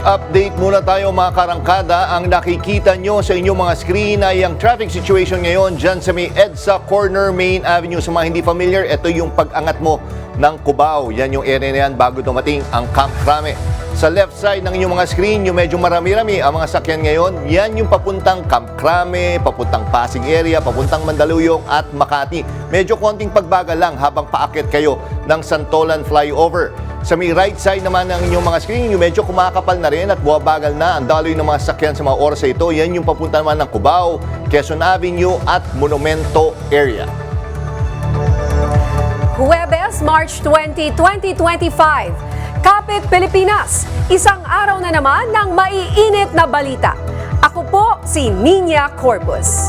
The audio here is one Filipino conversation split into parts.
update muna tayo mga karangkada. Ang nakikita nyo sa inyong mga screen ay ang traffic situation ngayon dyan sa may EDSA Corner Main Avenue. Sa mga hindi familiar, ito yung pag-angat mo ng Cubao. Yan yung area na yan bago dumating ang Camp Crame. Sa left side ng inyong mga screen, yung medyo marami-rami ang mga sakyan ngayon, yan yung papuntang Camp Crame, papuntang Pasig area, papuntang Mandaluyong at Makati. Medyo konting pagbagal lang habang paakyat kayo ng Santolan Flyover. Sa may right side naman ng inyong mga screen, yung medyo kumakapal na rin at buwabagal na ang daloy ng mga sakyan sa mga oras na ito. Yan yung papunta naman ng Cubao, Quezon Avenue at Monumento area. Huwebes, March 20, 2025. Kapit Pilipinas, isang araw na naman ng maiinit na balita. Ako po si Nina Corpus.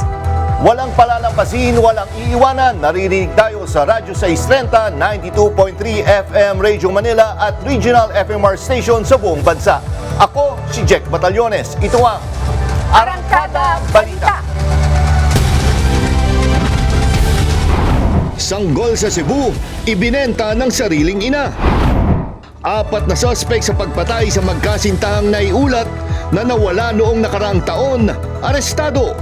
Walang palalampasin, walang iiwanan. Naririnig tayo sa Radyo 630, 92.3 FM Radio Manila at Regional FMR Station sa buong bansa. Ako si Jack Batallones. Ito ang Arangkada Balita. Sanggol sa Cebu, ibinenta ng sariling ina. 4 na suspect sa pagpatay sa magkasintahang naiulat na nawala noong nakaraang taon, arestado.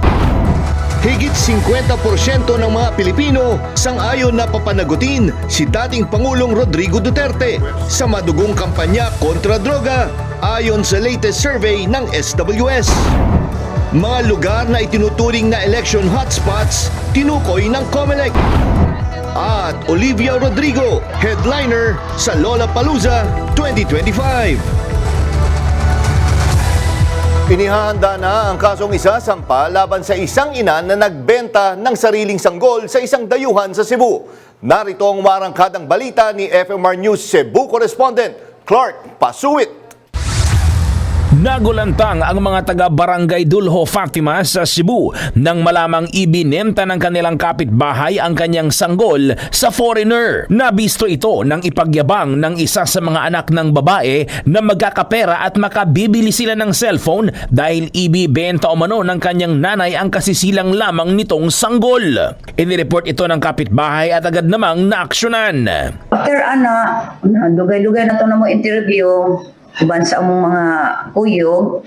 Higit 50% ng mga Pilipino sang-ayon na papanagutin si dating Pangulong Rodrigo Duterte sa madugong kampanya kontra droga ayon sa latest survey ng SWS. Mga lugar na itinuturing na election hotspots, tinukoy ng COMELEC. At Olivia Rodrigo, headliner sa Lollapalooza 2025. Inihahanda na ang kasong isasampa laban sa isang ina na nagbenta ng sariling sanggol sa isang dayuhan sa Cebu. Narito ang marangkadang balita ni FMR News Cebu correspondent Clark Pasuit. Nagulantang ang mga taga-barangay Dulho Fatima sa Cebu nang malamang ibinenta ng kanilang kapitbahay ang kanyang sanggol sa foreigner. Nabisto ito ng ipagyabang ng isa sa mga anak ng babae na magkakapera at makabibili sila ng cellphone dahil ibibenta umano ng kanyang nanay ang kasisilang lamang nitong sanggol. Inireport ito ng kapitbahay at agad namang naaksyonan. After dugay-dugay na ito na mo interview, uban sa among mga kuyog.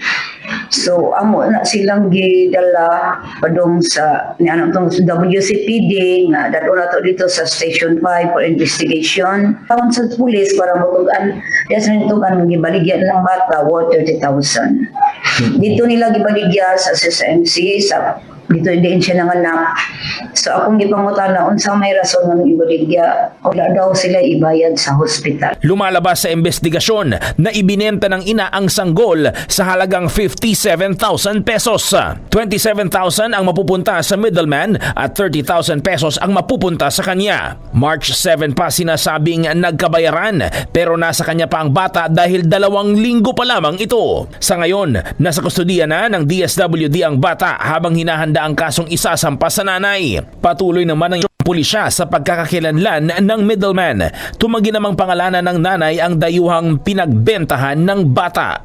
So amo na silang gidala padung sa tong WCPD nga dadto na to dito sa Station 5 for investigation. Tawon sa pulis para matugan yes nitugan gibaligyan ng bata worth 30,000. Dito nila gibaligya sa SSMC sa dito din siya nanganak. So akong gipangutan na unsang may rason nga ibaligya wala daw sila ibayad sa hospital. Lumalabas sa investigasyon na ibinenta ng ina ang sanggol sa halagang 57,000 pesos. 27,000 ang mapupunta sa middleman at 30,000 pesos ang mapupunta sa kanya. March 7 pa sinasabing nagkabayaran pero nasa kanya pa ang bata dahil 2 linggo pa lamang ito. Sa ngayon, nasa kustudiya na ng DSWD ang bata habang hinahanda ang kasong isasampa sa nanay. Patuloy naman ang pulisya sa pagkakakilanlan ng middleman. Tumagi namang pangalanan ng nanay ang dayuhang pinagbentahan ng bata.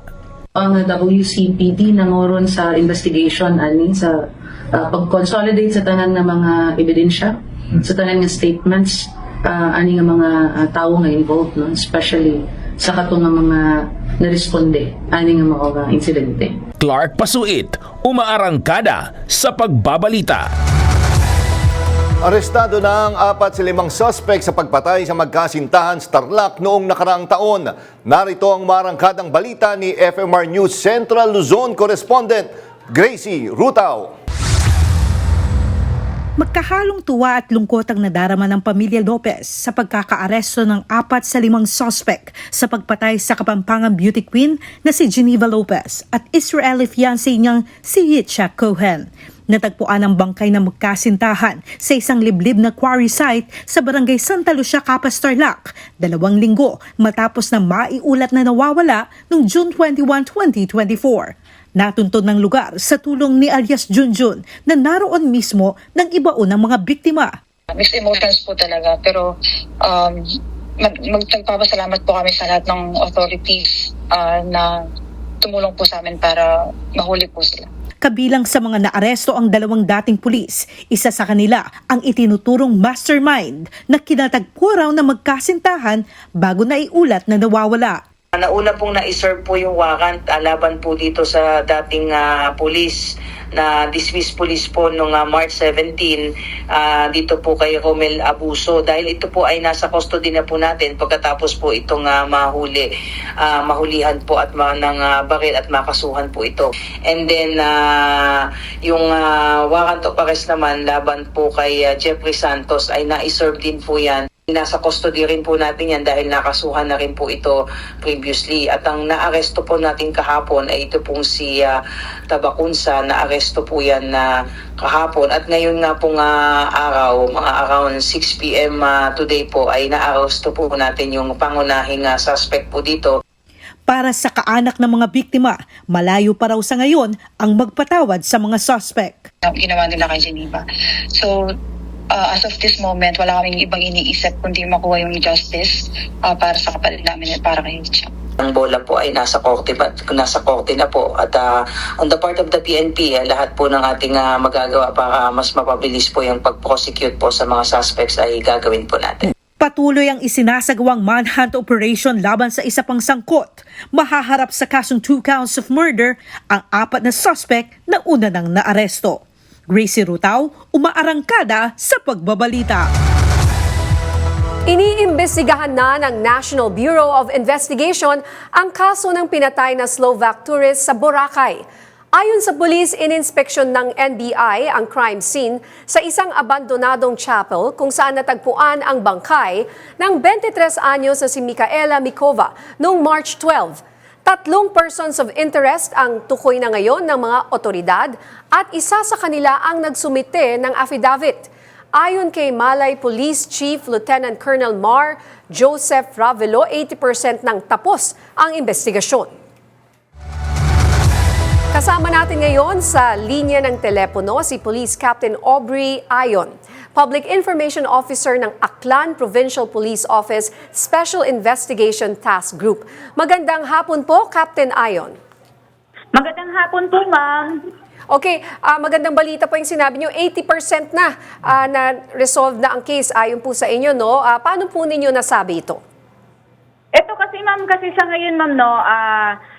Ang WCPD nangoron sa investigation sa pag-consolidate sa tanan ng mga ebidensya, sa tanan ng statements ani nga mga tao nga involved, no? Especially sa katong mga naresponde ani nga mga insidente. Clark Pasuit, umaarangkada sa pagbabalita. Arestado na ang 4 sa 5 suspect sa pagpatay sa magkasintahan sa Tarlac noong nakaraang taon. Narito ang marangkadang balita ni FMR News Central Luzon correspondent Gracie Rutao. Magkahalong tuwa at lungkot ang nadarama ng pamilya Lopez sa pagkakaaresto ng 4 sa 5 suspect sa pagpatay sa Kapampangan beauty queen na si Geneva Lopez at Israeli fiancé niyang si Yitzhak Cohen. Natagpuan ang bangkay na magkasintahan sa isang liblib na quarry site sa barangay Santa Lucia, Capas, Tarlac, 2 linggo matapos na maiulat na nawawala noong June 21, 2024. Natuntun ng lugar sa tulong ni alias Junjun na naroon mismo ng ibaon ng mga biktima. Mixed emotions po talaga pero magpapasalamat po kami sa lahat ng authorities na tumulong po sa amin para mahuli po sila. Kabilang sa mga naaresto ang 2 dating pulis. Isa sa kanila ang itinuturong mastermind na kinatagpo raw na magkasintahan bago na iulat na nawawala. Nauna pong na-serve po yung warrant laban po dito sa dating police na dismissed police po noong March 17 dito po kay Romel Abuso dahil ito po ay nasa custody na po natin pagkatapos po itong mahulihan po at ng baril at makasuhan po ito. And then yung warrant of arrest naman laban po kay Jeffrey Santos ay na-serve din po yan. Nasa custody rin po natin yan dahil nakasuhan na rin po ito previously. At ang naaresto po natin kahapon ay ito pong si Tabacunsa. Naaresto po yan kahapon. At ngayon nga pong araw, mga around 6 p.m. Today po ay naaresto po natin yung pangunahing suspect po dito. Para sa kaanak ng mga biktima, malayo pa raw sa ngayon ang magpatawad sa mga suspect. Ginawa nila kay Geneva. So, as of this moment, wala kaming ibang iniisip kundi makuha yung justice para sa kapatid namin at para kay Richard. Ang bola po ay nasa korte na po at on the part of the PNP, lahat po ng ating magagawa para mas mapabilis po yung pag-prosecute po sa mga suspects ay gagawin po natin. Patuloy ang isinasagawang manhunt operation laban sa isa pang sangkot. Mahaharap sa kasong 2 counts of murder ang 4 na suspect na una nang naaresto. Gracie Rutaw, umaarangkada sa pagbabalita. Iniimbestigahan na ng National Bureau of Investigation ang kaso ng pinatay na Slovak tourist sa Boracay. Ayon sa pulis, ininspeksyon ng NBI ang crime scene sa isang abandonadong chapel kung saan natagpuan ang bangkay ng 23 anyos na si Micaela Mikova noong March 12. 3 persons of interest ang tukoy na ngayon ng mga otoridad at isa sa kanila ang nagsumite ng affidavit. Ayon kay Malay Police Chief Lieutenant Colonel Mar Joseph Ravelo, 80% nang tapos ang investigasyon. Kasama natin ngayon sa linya ng telepono si Police Captain Aubrey Ayon, Public Information Officer ng Aklan Provincial Police Office Special Investigation Task Group. Magandang hapon po, Captain Ayon. Magandang hapon po, ma'am. Okay, magandang balita po yung sinabi nyo, 80% na na-resolve na ang case ayon po sa inyo, no? Paano po ninyo nasabi ito? Ito kasi, ma'am, sa ngayon, ma'am, no,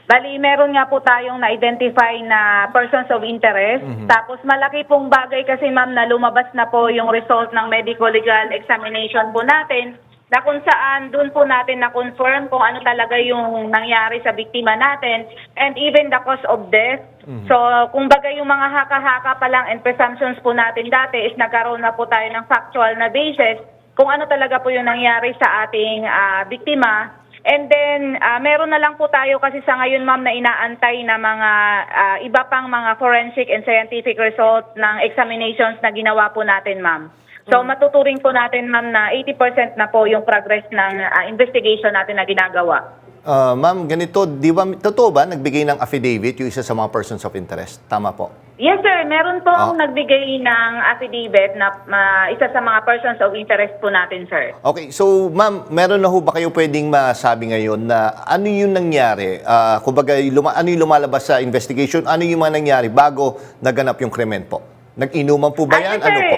bali, meron nga po tayong na-identify na persons of interest. Tapos malaki pong bagay kasi, ma'am, na lumabas na po yung result ng medical legal examination po natin na kung saan doon po natin na-confirm kung ano talaga yung nangyari sa biktima natin and even the cause of death. So, kung bagay yung mga haka-haka pa lang and presumptions po natin dati is nagkaroon na po tayo ng factual na basis kung ano talaga po yung nangyari sa ating biktima. And then, meron na lang po tayo kasi sa ngayon, ma'am, na inaantay na mga iba pang mga forensic and scientific results ng examinations na ginawa po natin, ma'am. So, matuturing po natin, ma'am, na 80% na po yung progress ng investigation natin na ginagawa. Ma'am, ganito, di ba, totoo ba nagbigay ng affidavit yung isa sa mga persons of interest? Tama po. Yes, sir. Meron po nagbigay ng affidavit na isa sa mga persons of interest po natin, sir. Okay, so ma'am, meron na ho ba kayo pwedeng masabi ngayon na ano yung nangyari? Kumbaga, ano yung lumalabas sa investigation? Ano yung mga nangyari bago naganap yung krimen po? Nag-inuman po ba yan? Sir, Ano po?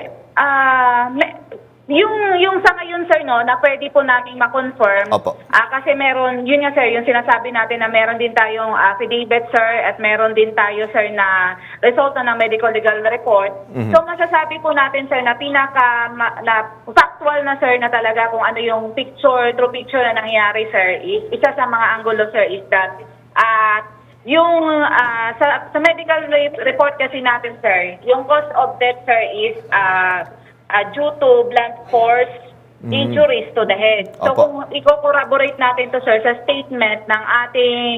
Yung sa ngayon, sir, no, na pwede po nating ma-confirm. Opo. Kasi meron, yun nga, sir, yung sinasabi natin na meron din tayong affidavit, sir, at meron din tayo, sir, na result na ng medical legal report. So, masasabi po natin, sir, na factual na, sir, na talaga kung ano yung true picture na nangyari, sir, is, isa sa mga angulo, sir, is that, sa medical report kasi natin, sir, yung cause of death, sir, is due to blunt force injuries to the head. So, Opo. kung i-corroborate natin to, sir, sa statement ng ating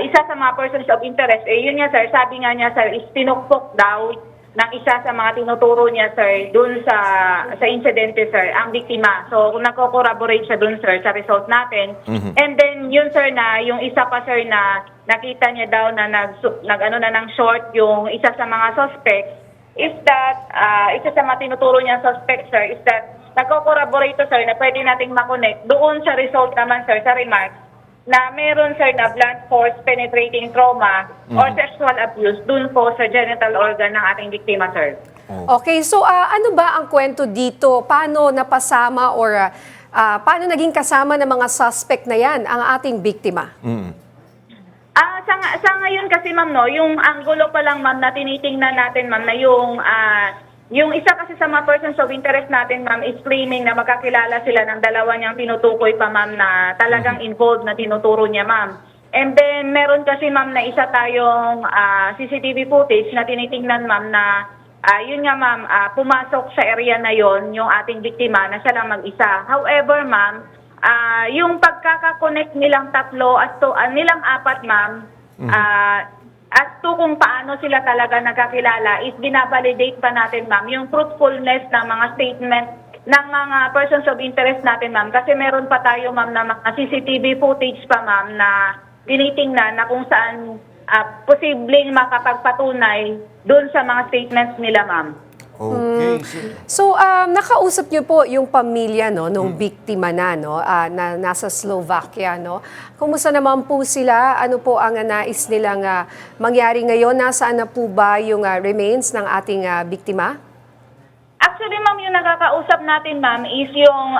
isa sa mga persons of interest, yun nga, sir, sabi nga niya, sir, is tinukpok daw ng isa sa mga tinuturo niya, sir, dun sa insidente, sir, ang biktima. So, kung nagko-corroborate siya dun, sir, sa result natin. And then, yun, sir, na yung isa pa, sir, na nakita niya daw na nag-ano na ng short yung isa sa mga suspects, is that, isa sa mga tinuturo niya suspect, sir, is that nagko-corroborate to, sir, na pwede nating makonect doon sa result naman, sir, sa remarks, na meron, sir, na blunt force penetrating trauma or sexual abuse dun po sa genital organ ng ating biktima, sir. Okay, so ano ba ang kwento dito? Paano napasama or paano naging kasama ng mga suspect na yan ang ating biktima? Sa ngayon kasi ma'am, no, yung anggulo pa lang ma'am na tinitingnan natin ma'am na yung isa kasi sa mga persons of interest natin ma'am is claiming na magkakilala sila ng dalawa niyang tinutukoy pa ma'am na talagang involved na tinuturo niya ma'am. And then meron kasi ma'am na isa tayong CCTV footage na tinitingnan ma'am na yun nga ma'am, pumasok sa area na yon yung ating biktima na siya lang mag-isa. However ma'am, yung pagkakakonect nilang tatlo nilang apat ma'am, as to kung paano sila talaga nagkakilala is binavalidate pa natin ma'am yung truthfulness ng mga statement ng mga persons of interest natin ma'am kasi meron pa tayo ma'am na mga CCTV footage pa ma'am na tinitingnan na kung saan posibleng makapagpatunay doon sa mga statements nila ma'am. Okay. So, nakausap niyo po yung pamilya no, nung biktima na, no, na nasa Slovakia. No? Kumusta naman po sila? Ano po ang nais nilang mangyari ngayon? Nasaan na po ba yung remains ng ating biktima? Actually, ma'am, yung nakakausap natin, ma'am, is yung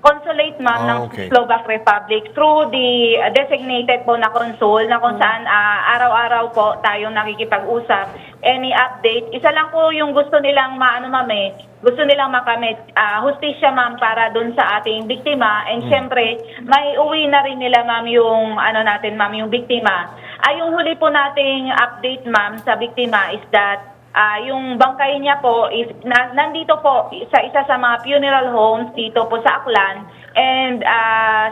consulate, ma'am, ng Okay. Slovak Republic through the designated po na consul na kung saan araw-araw po tayong nakikipag-usap. Any update, isa lang po yung gusto nilang gusto nilang makamit hustisya, ma'am, para dun sa ating biktima. And syempre, may uwi na rin nila, ma'am, yung yung biktima. Yung huli po nating update, ma'am, sa biktima is that yung bangkay niya po is nandito po sa isa sa mga funeral homes dito po sa Aklan and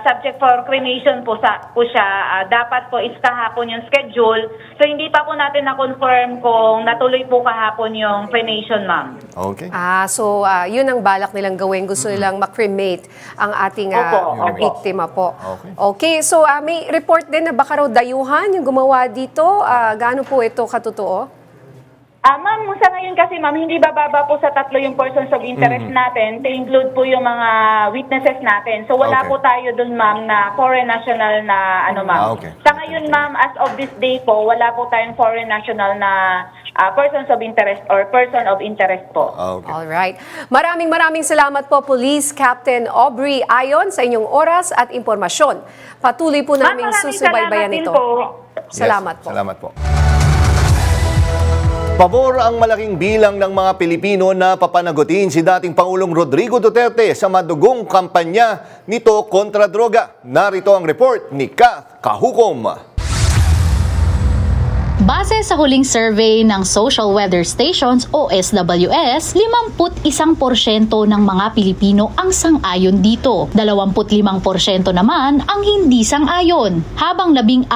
subject for cremation po siya. Dapat po is kahapon yung schedule. So hindi pa po natin na-confirm kung natuloy po kahapon yung cremation, ma'am. Okay. So yun ang balak nilang gawin. Gusto nilang makremate ang ating Opo. biktima po. Okay. Okay, so may report din na baka raw dayuhan yung gumawa dito. Gaano po ito katotoo? Ma'am, sa ngayon kasi ma'am, hindi bababa po sa tatlo yung persons of interest natin to include po yung mga witnesses natin. So wala Okay. po tayo dun ma'am na foreign national na ma'am. Okay. Sa ngayon ma'am, as of this day po, wala po tayong foreign national na persons of interest or person of interest po. Okay. Alright. Maraming salamat po, Police Captain Aubrey Ayon, sa inyong oras at impormasyon. Patuloy po Ma'am, naming maraming susubaybayan salamat din ito. po. Salamat Yes, po. Salamat po. Pabor ang malaking bilang ng mga Pilipino na papanagutin si dating Pangulong Rodrigo Duterte sa madugong kampanya nito kontra droga. Narito ang report ni Kath Kahukom. Base sa huling survey ng Social Weather Stations o SWS, 51% ng mga Pilipino ang sang-ayon dito. 25% naman ang hindi sang-ayon, habang 14%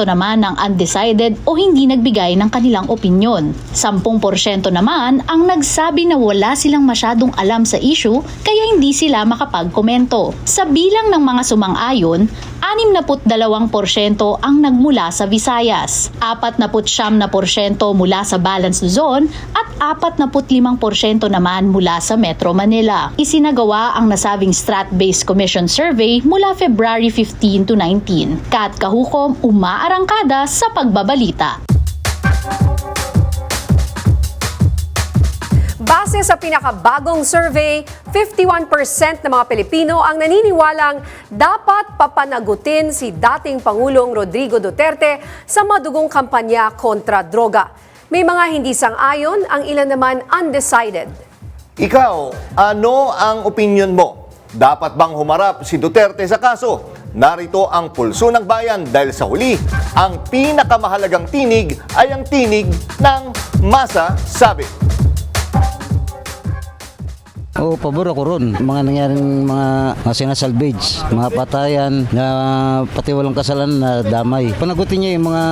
naman ang undecided o hindi nagbigay ng kanilang opinyon. 10% naman ang nagsabi na wala silang masyadong alam sa issue kaya hindi sila makapagkomento. Sa bilang ng mga sumang-ayon, 62% ang nagmula sa Visayas, 49% mula sa Balance Luzon at 45% naman mula sa Metro Manila. Isinagawa ang nasabing Strat-Based Commission Survey mula February 15 to 19. Kat Kahukom, umaarangkada sa pagbabalita. Base sa pinakabagong survey, 51% ng mga Pilipino ang naniniwalang dapat papanagutin si dating Pangulong Rodrigo Duterte sa madugong kampanya kontra droga. May mga hindi sang-ayon, ang ilan naman undecided. Ikaw, ano ang opinion mo? Dapat bang humarap si Duterte sa kaso? Narito ang pulso ng bayan dahil sa huli, ang pinakamahalagang tinig ay ang tinig ng masasabi. Oo, pabor ako ron. Mga nangyaring mga sinasalvage, mga patayan na pati walang kasalan na damay. Panagutin niya yung mga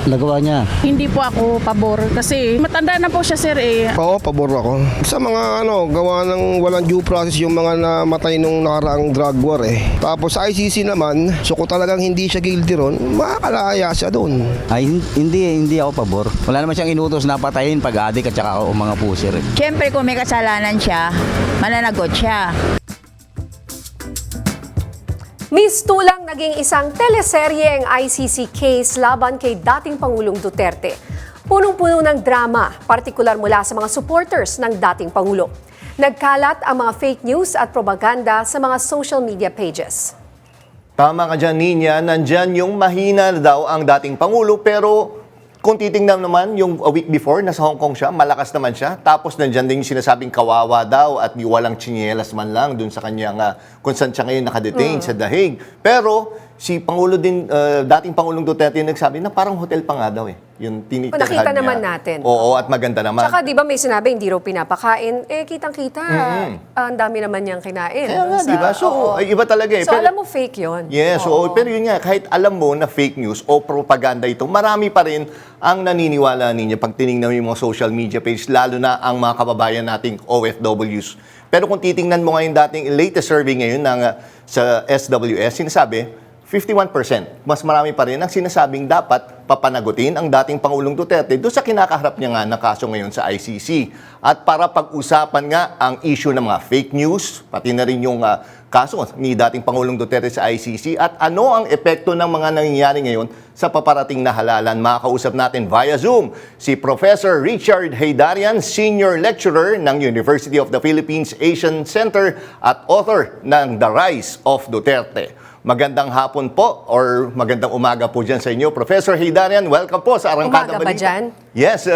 nagawa niya. Hindi po ako pabor kasi matanda na po siya, sir, eh. Oo, pabor ako. Sa mga gawa ng walang due process yung mga namatay nung nakaraang drug war eh. Tapos sa ICC naman, so kung talagang hindi siya guilty ron, makakalaya siya doon. Ay, hindi ako pabor. Wala naman siyang inutos na patayin pag-adik at saka mga puser. Siyempre kung may kasalanan siya, mananagot siya. Mistulang naging isang teleserye ang ICC case laban kay dating Pangulong Duterte. Punong-puno ng drama, partikular mula sa mga supporters ng dating Pangulo. Nagkalat ang mga fake news at propaganda sa mga social media pages. Tama ka dyan, Ninya. Nandyan yung mahina na daw ang dating Pangulo, pero kung titingnan naman, yung a week before, nasa Hong Kong siya, malakas naman siya. Tapos nandyan din yung sinasabing kawawa daw at walang tsinelas man lang dun sa kanyang, kung saan siya ngayon nakadetain sa The Hague. Pero si Pangulo din, dating Pangulong Duterte nagsabi na parang hotel pa nga daw eh. Yung tinitirhan niya. Nakita naman natin. Oo, at maganda naman. Tsaka di ba may sinabi, hindi raw pinapakain. Kitang-kita, ang dami naman niyang kinain. Kaya nga, di ba? So, ay, iba talaga eh. So, alam mo, fake yun. Yes, pero yun nga, kahit alam mo na fake news o propaganda ito, marami pa rin ang naniniwala ninyo pag tinignan mo yung mga social media page, lalo na ang mga kababayan nating OFWs. Pero kung titingnan mo ngayon dating latest survey ngayon sa SWS, sinasabi, 51%. Mas marami pa rin ang sinasabing dapat papanagutin ang dating Pangulong Duterte doon sa kinakaharap niya nga na kaso ngayon sa ICC. At para pag-usapan nga ang issue ng mga fake news, pati na rin yung kaso ni dating Pangulong Duterte sa ICC at ano ang epekto ng mga nangyayari ngayon sa paparating na halalan. Makakausap natin via Zoom si Professor Richard Heydarian, Senior Lecturer ng University of the Philippines Asian Center at author ng The Rise of Duterte. Magandang hapon po or magandang umaga po dyan sa inyo. Professor Heydarian, welcome po sa Arangkada Umaga ba Balita. dyan? Yes,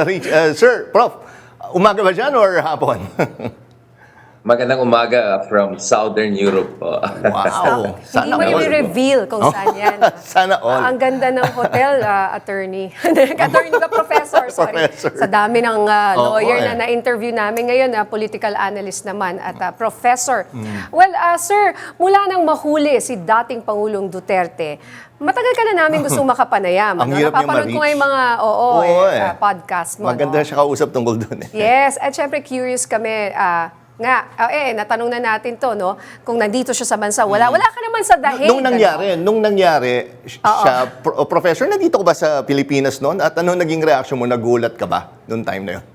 Sir, Prof. Umaga ba dyan or hapon? Magandang umaga from Southern Europe po. Wow. Hindi mo i-reveal kung saan yan. Sana all. Ang ganda ng hotel, attorney. Attorney ba, professor? Sorry. Professor. Sa dami ng lawyer Oo, na na-interview namin ngayon, political analyst naman at professor. Well, sir, mula nang mahuli si dating Pangulong Duterte, matagal ka na namin gusto makapanayam. Ang hirap niya Napapanood ko ma-reach. nga yung mga podcast mo. Maganda siya kausap tungkol doon eh. Yes, at syempre curious kami natanong na natin to, no? Kung nandito siya sa bansa, wala ka naman sa The Hague. Nung nangyari siya, Professor, nandito ka ba sa Pilipinas noon? At ano naging reaction mo? Nagulat ka ba noong time na yun?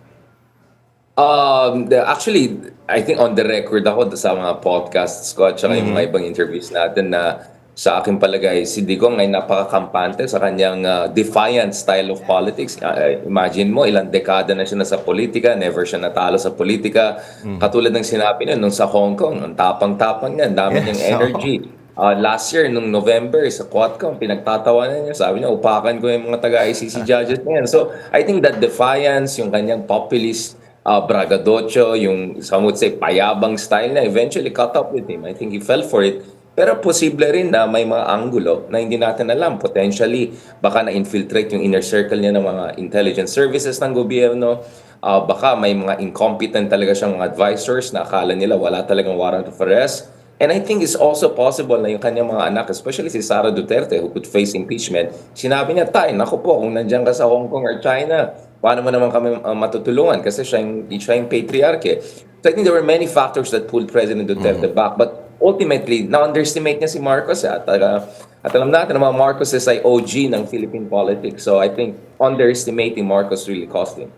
Actually, I think on the record ako sa mga podcasts ko at saka yung mga ibang interviews natin na sa aking palagay, si Digong ay napakakampante sa kanyang defiant style of politics. Imagine mo, ilang dekada na siya nasa politika, never siya natalo sa politika. Katulad ng sinabi niya, nung sa Hong Kong, ang tapang-tapang niya, ang dami niyang energy. Last year, nung November, sa Quadcom, pinagtatawanan niya, sabi niya, upakan ko yung mga taga-ICC judges niyan. So, I think that defiance, yung kanyang populist, braggadocio, yung some would say payabang style na eventually caught up with him. I think he fell for it. Pero posible rin na may mga anggulo na hindi natin alam. Potentially, baka na-infiltrate yung inner circle niya ng mga intelligence services ng gobyerno. Baka may mga incompetent talaga siyang mga advisors na akala nila wala talagang warrant of arrest. And I think it's also possible na yung kanyang mga anak, especially si Sara Duterte, who could face impeachment, sinabi niya, naku po, kung nandiyan ka sa Hong Kong or China, paano mo naman kami matutulungan? Kasi siya yung patriarche. So I think there were many factors that pulled President Duterte back. But ultimately, na-underestimate niya si Marcos. At alam natin na mga Marcoses ay OG ng Philippine politics. So I think underestimating Marcos really cost him.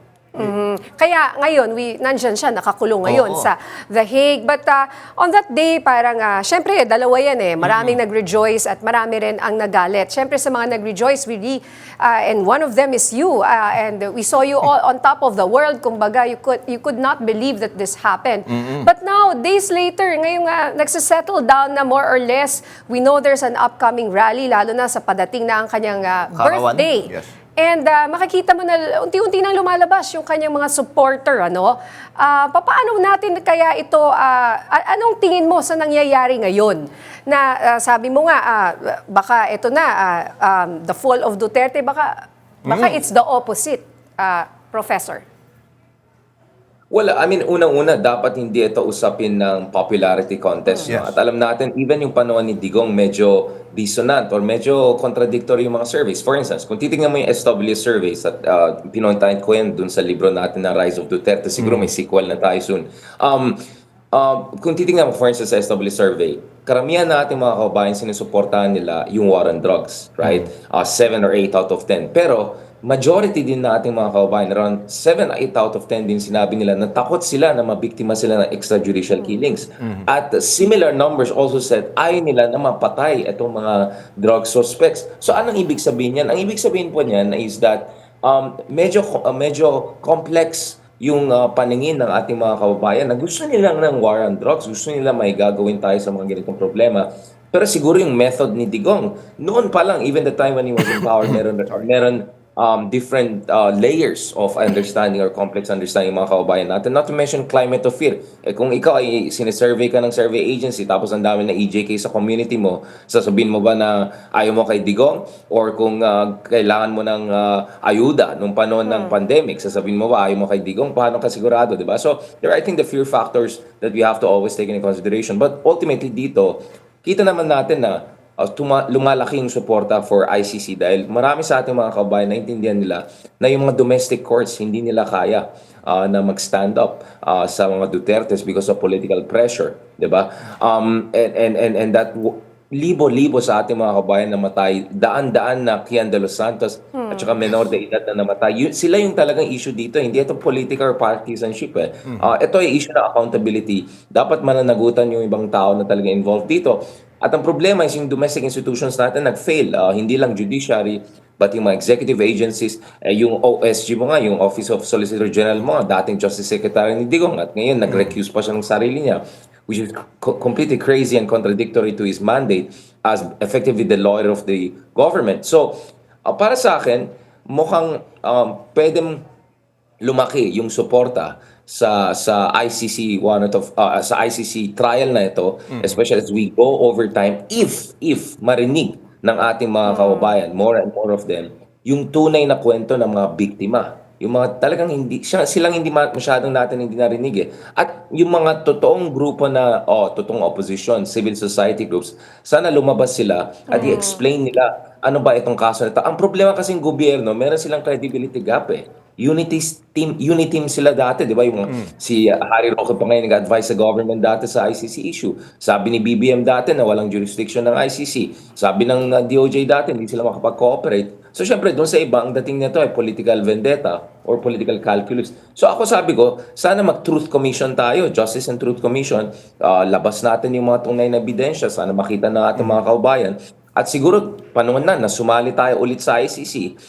Kaya ngayon, nandyan siya, nakakulong ngayon sa The Hague. But on that day, parang, syempre, dalawa yan eh. Maraming nag-rejoice at marami rin ang nagalit. Syempre, sa mga nag-rejoice, and one of them is you. And we saw you all on top of the world. Kumbaga, you could not believe that this happened. But now, days later, ngayon nagsisettle down na more or less. We know there's an upcoming rally, lalo na sa padating na ang kanyang birthday. Yes. And makikita mo na unti-unti nang lumalabas yung kanyang mga supporter, ano? Paano natin kaya ito, anong tingin mo sa nangyayari ngayon? Na sabi mo nga, baka ito na, the fall of Duterte, baka it's the opposite, Professor. Well, I mean, unang-una, dapat hindi ito usapin ng popularity contest. No? At alam natin, even yung panahon ni Digong medyo dissonant or medyo contradictory yung mga surveys. For instance, kung titignan mo yung SWS surveys at pinontahin ko yan dun sa libro natin na Rise of Duterte, siguro may sequel na tayo soon. Kung titignan mo, for instance, sa SWS survey, karamihan natin mga kababayan sinusuportahan nila yung war on drugs, right? 7 or 8 out of 10. Pero majority din nating mga kababayan, around 7 or 8 out of 10 din sinabi nila na takot sila na mabiktima sila ng extrajudicial killings. At similar numbers also said ayaw nila na mapatay itong mga drug suspects. So anong ibig sabihin yan? Ang ibig sabihin po niyan is that medyo complex yung paningin ng ating mga kababayan na gusto nilang ng war on drugs, gusto nila may gagawin tayo sa mga ganitong problema. Pero siguro yung method ni Digong, noon pa lang, even the time when he was in power, meron different layers of understanding or complex understanding ng mga kababayan natin. Not to mention climate of fear. Kung ikaw ay sinisurvey ka ng survey agency tapos ang dami na EJK sa community mo, sasabihin mo ba na ayaw mo kay Digong? Or kung kailangan mo ng ayuda nung panahon ng pandemic, sasabihin mo ba ayaw mo kay Digong? Paano ka sigurado, di ba? So, there are, I think, the fear factors that we have to always take into consideration. But ultimately dito, kita naman natin na lumalaking suporta for ICC dahil marami sa ating mga kababayan naintindihan nila na yung mga domestic courts hindi nila kaya na mag-stand up sa mga Dutertes because of political pressure, 'di ba? And that libo-libo sa ating mga kababayan na namatay, daan-daan na Kian de los Santos at saka menor de edad na namatay. Sila yung talagang issue dito, hindi ito political or partisanship. Ito ay issue na accountability. Dapat mananagutan yung ibang tao na talaga involved dito. At ang problema is yung domestic institutions natin nag-fail. Hindi lang judiciary, but yung mga executive agencies, yung OSG mo nga, yung Office of Solicitor General mo, dating Justice Secretary ni Digong, at ngayon nag-recuse pa siya ng sarili niya, which is completely crazy and contradictory to his mandate as effectively the lawyer of the government. So, para sa akin, mukhang pwedeng lumaki yung suporta sa ICC sa ICC trial na ito, especially as we go over time, if marinig ng ating mga kababayan, more and more of them, yung tunay na kwento ng mga biktima. Yung mga talagang silang hindi masyadong natin hindi narinig. At yung mga totoong grupo na, totoong opposition, civil society groups, sana lumabas sila at i-explain nila ano ba itong kaso na ito. Ang problema kasing gobyerno, meron silang credibility gap Unity team sila dati, di ba? Yung si Harry Roque pa ngayon nag-advise sa government dati sa ICC issue. Sabi ni BBM dati na walang jurisdiction ng ICC. Sabi ng DOJ dati hindi sila makapag-cooperate. So syempre doon sa iba ang dating nito ay political vendetta or political calculus. So ako sabi ko, sana mag-Truth Commission tayo, Justice and Truth Commission. Labas natin yung mga tunay na ebidensya, sana makita ng ating mga kaubayan. At siguro, panahon na sumali tayo ulit sa ICC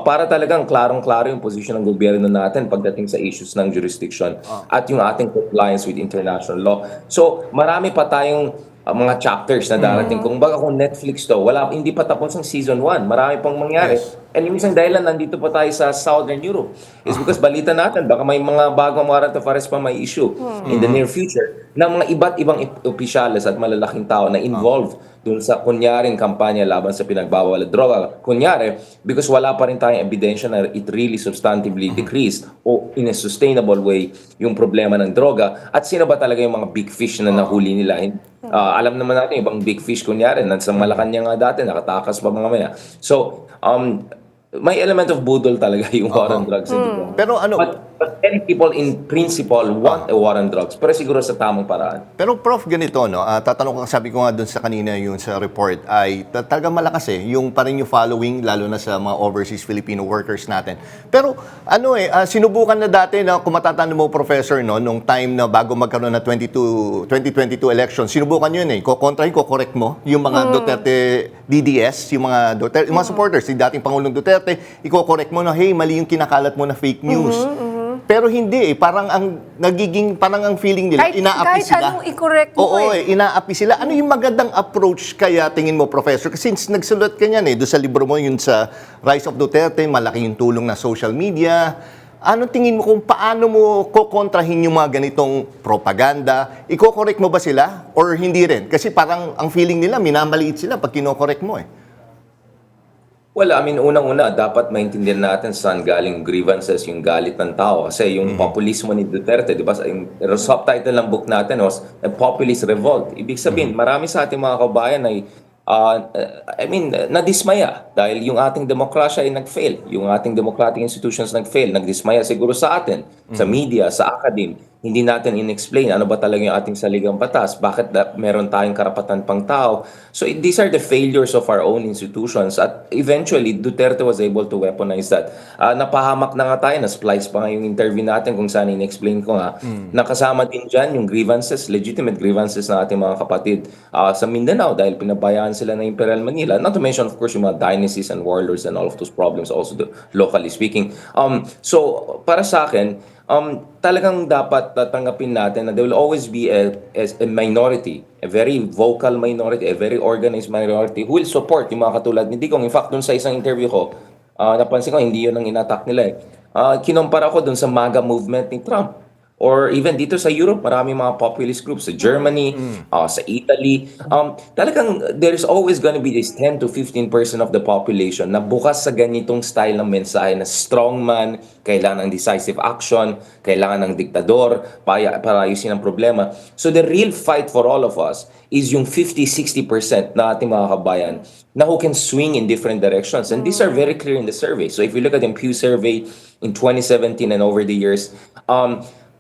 para talagang klarong-klaro yung posisyon ng gobyerno natin pagdating sa issues ng jurisdiction at yung ating compliance with international law. So, marami pa tayong mga chapters na darating. Kung Netflix to, hindi pa tapos ang season 1. Marami pang mangyari. And yung isang dahilan, nandito pa tayo sa Southern Europe is because balita natin, baka may mga bagong warrant of arrest pa may issue in the near future ng mga iba't ibang opisyales at malalaking tao na involved dun sa kunyaring kampanya laban sa pinagbawal at droga. Kunyari, because wala pa rin tayong ebidensya na it really substantively decreased o in a sustainable way yung problema ng droga. At sino ba talaga yung mga big fish na nahuli nila? Alam naman natin, ibang big fish kunyari, nasa Malacanang nga dati, nakatakas pa mga maya. So, may element of budol talaga yung war on drugs. Pero But many people in principle want a war on drugs, pero siguro sa tamang paraan. Pero Prof, ganito, no? Tatanong ko, sabi ko nga doon sa kanina yung sa report, ay talagang malakas yung pa rin yung following, lalo na sa mga overseas Filipino workers natin. Pero sinubukan na dati na kung matatanda mo, Professor, no, nung time na bago magkaroon na 2022 election, sinubukan yun kukontrahin, correct mo yung mga Duterte DDS, yung mga Duterte, yung mga supporters, si dating Pangulong Duterte, i-correct mo na, hey, mali yung kinakalat mo na fake news. Pero hindi parang ang feeling nila, inaapi sila. Kahit anong i-correct mo inaapi sila. Ano yung magandang approach kaya tingin mo, Professor? Kasi since nagsulat ka niyan doon sa libro mo yun sa Rise of Duterte, malaki yung tulong na social media. Ano tingin mo kung paano mo kokontrahin yung mga ganitong propaganda? Iko-correct mo ba sila or hindi rin? Kasi parang ang feeling nila, minamaliit sila pag kino-correct mo Well, I mean, unang-una, dapat maintindihan natin saan galing grievances, yung galit ng tao. Kasi yung populismo ni Duterte, di ba, yung subtitle ng book natin was A Populist Revolt. Ibig sabihin, marami sa ating mga kabayan ay, nadismaya dahil yung ating demokrasya ay nag-fail. Yung ating democratic institutions nag-fail. Nagdismaya siguro sa atin, sa media, sa academe. Hindi natin in-explain ano ba talaga yung ating saligang batas, bakit meron tayong karapatan pang tao. So these are the failures of our own institutions at eventually Duterte was able to weaponize that. Napahamak na nga tayo, na-splice pa nga yung interview natin kung saan in-explain ko nga. Nakasama din dyan yung grievances, legitimate grievances ng ating mga kapatid sa Mindanao dahil pinabayaan sila ng Imperial Manila. Not to mention of course yung mga dynasties and warlords and all of those problems also locally speaking. So para sa akin, talagang dapat tanggapin natin na there will always be a minority, a very vocal minority, a very organized minority who will support yung mga katulad ni Digong. In fact, dun sa isang interview ko, napansin ko hindi yun ang inattack nila eh. Kinumpara ko dun sa MAGA movement ni Trump. Or even dito sa Europe, marami mga populist groups. Sa Germany, sa Italy. Talagang there's always gonna be this 10 to 15% of the population na bukas sa ganitong style ng mensahe na strongman, kailangan ng decisive action, kailangan ng diktador para ayusin ang problema. So the real fight for all of us is yung 50-60% na ating mga kabayan na who can swing in different directions. And these are very clear in the survey. So if you look at the Pew survey in 2017 and over the years,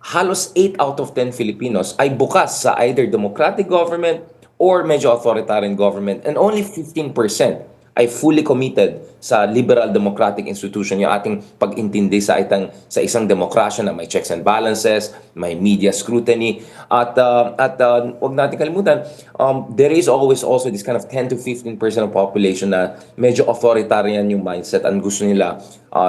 halos 8 out of 10 Filipinos ay bukas sa either democratic government or medyo authoritarian government, and only 15% ay fully committed sa liberal democratic institution, yung ating pag-intindi sa isang demokrasya na may checks and balances, may media scrutiny, at wag natin kalimutan, there is always also this kind of 10 to 15% of population na medyo authoritarian yung mindset and gusto nila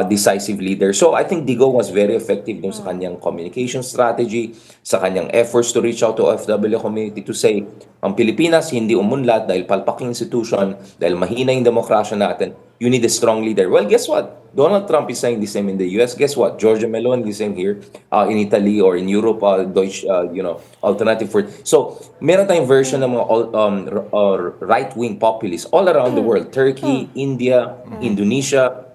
decisive leader. So I think Digong was very effective dun sa kanyang communication strategy, sa kanyang efforts to reach out to OFW community to say, ang Pilipinas hindi umunlad dahil palpaking institution, dahil mahina yung demokrasya natin. You need a strong leader. Well, guess what? Donald Trump is saying the same in the US. Guess what? Giorgia Meloni is saying here in Italy or in Europe, Deutsche, Alternative for. So, meron tayong version ng mga right-wing populists all around the world. Turkey, India, Indonesia.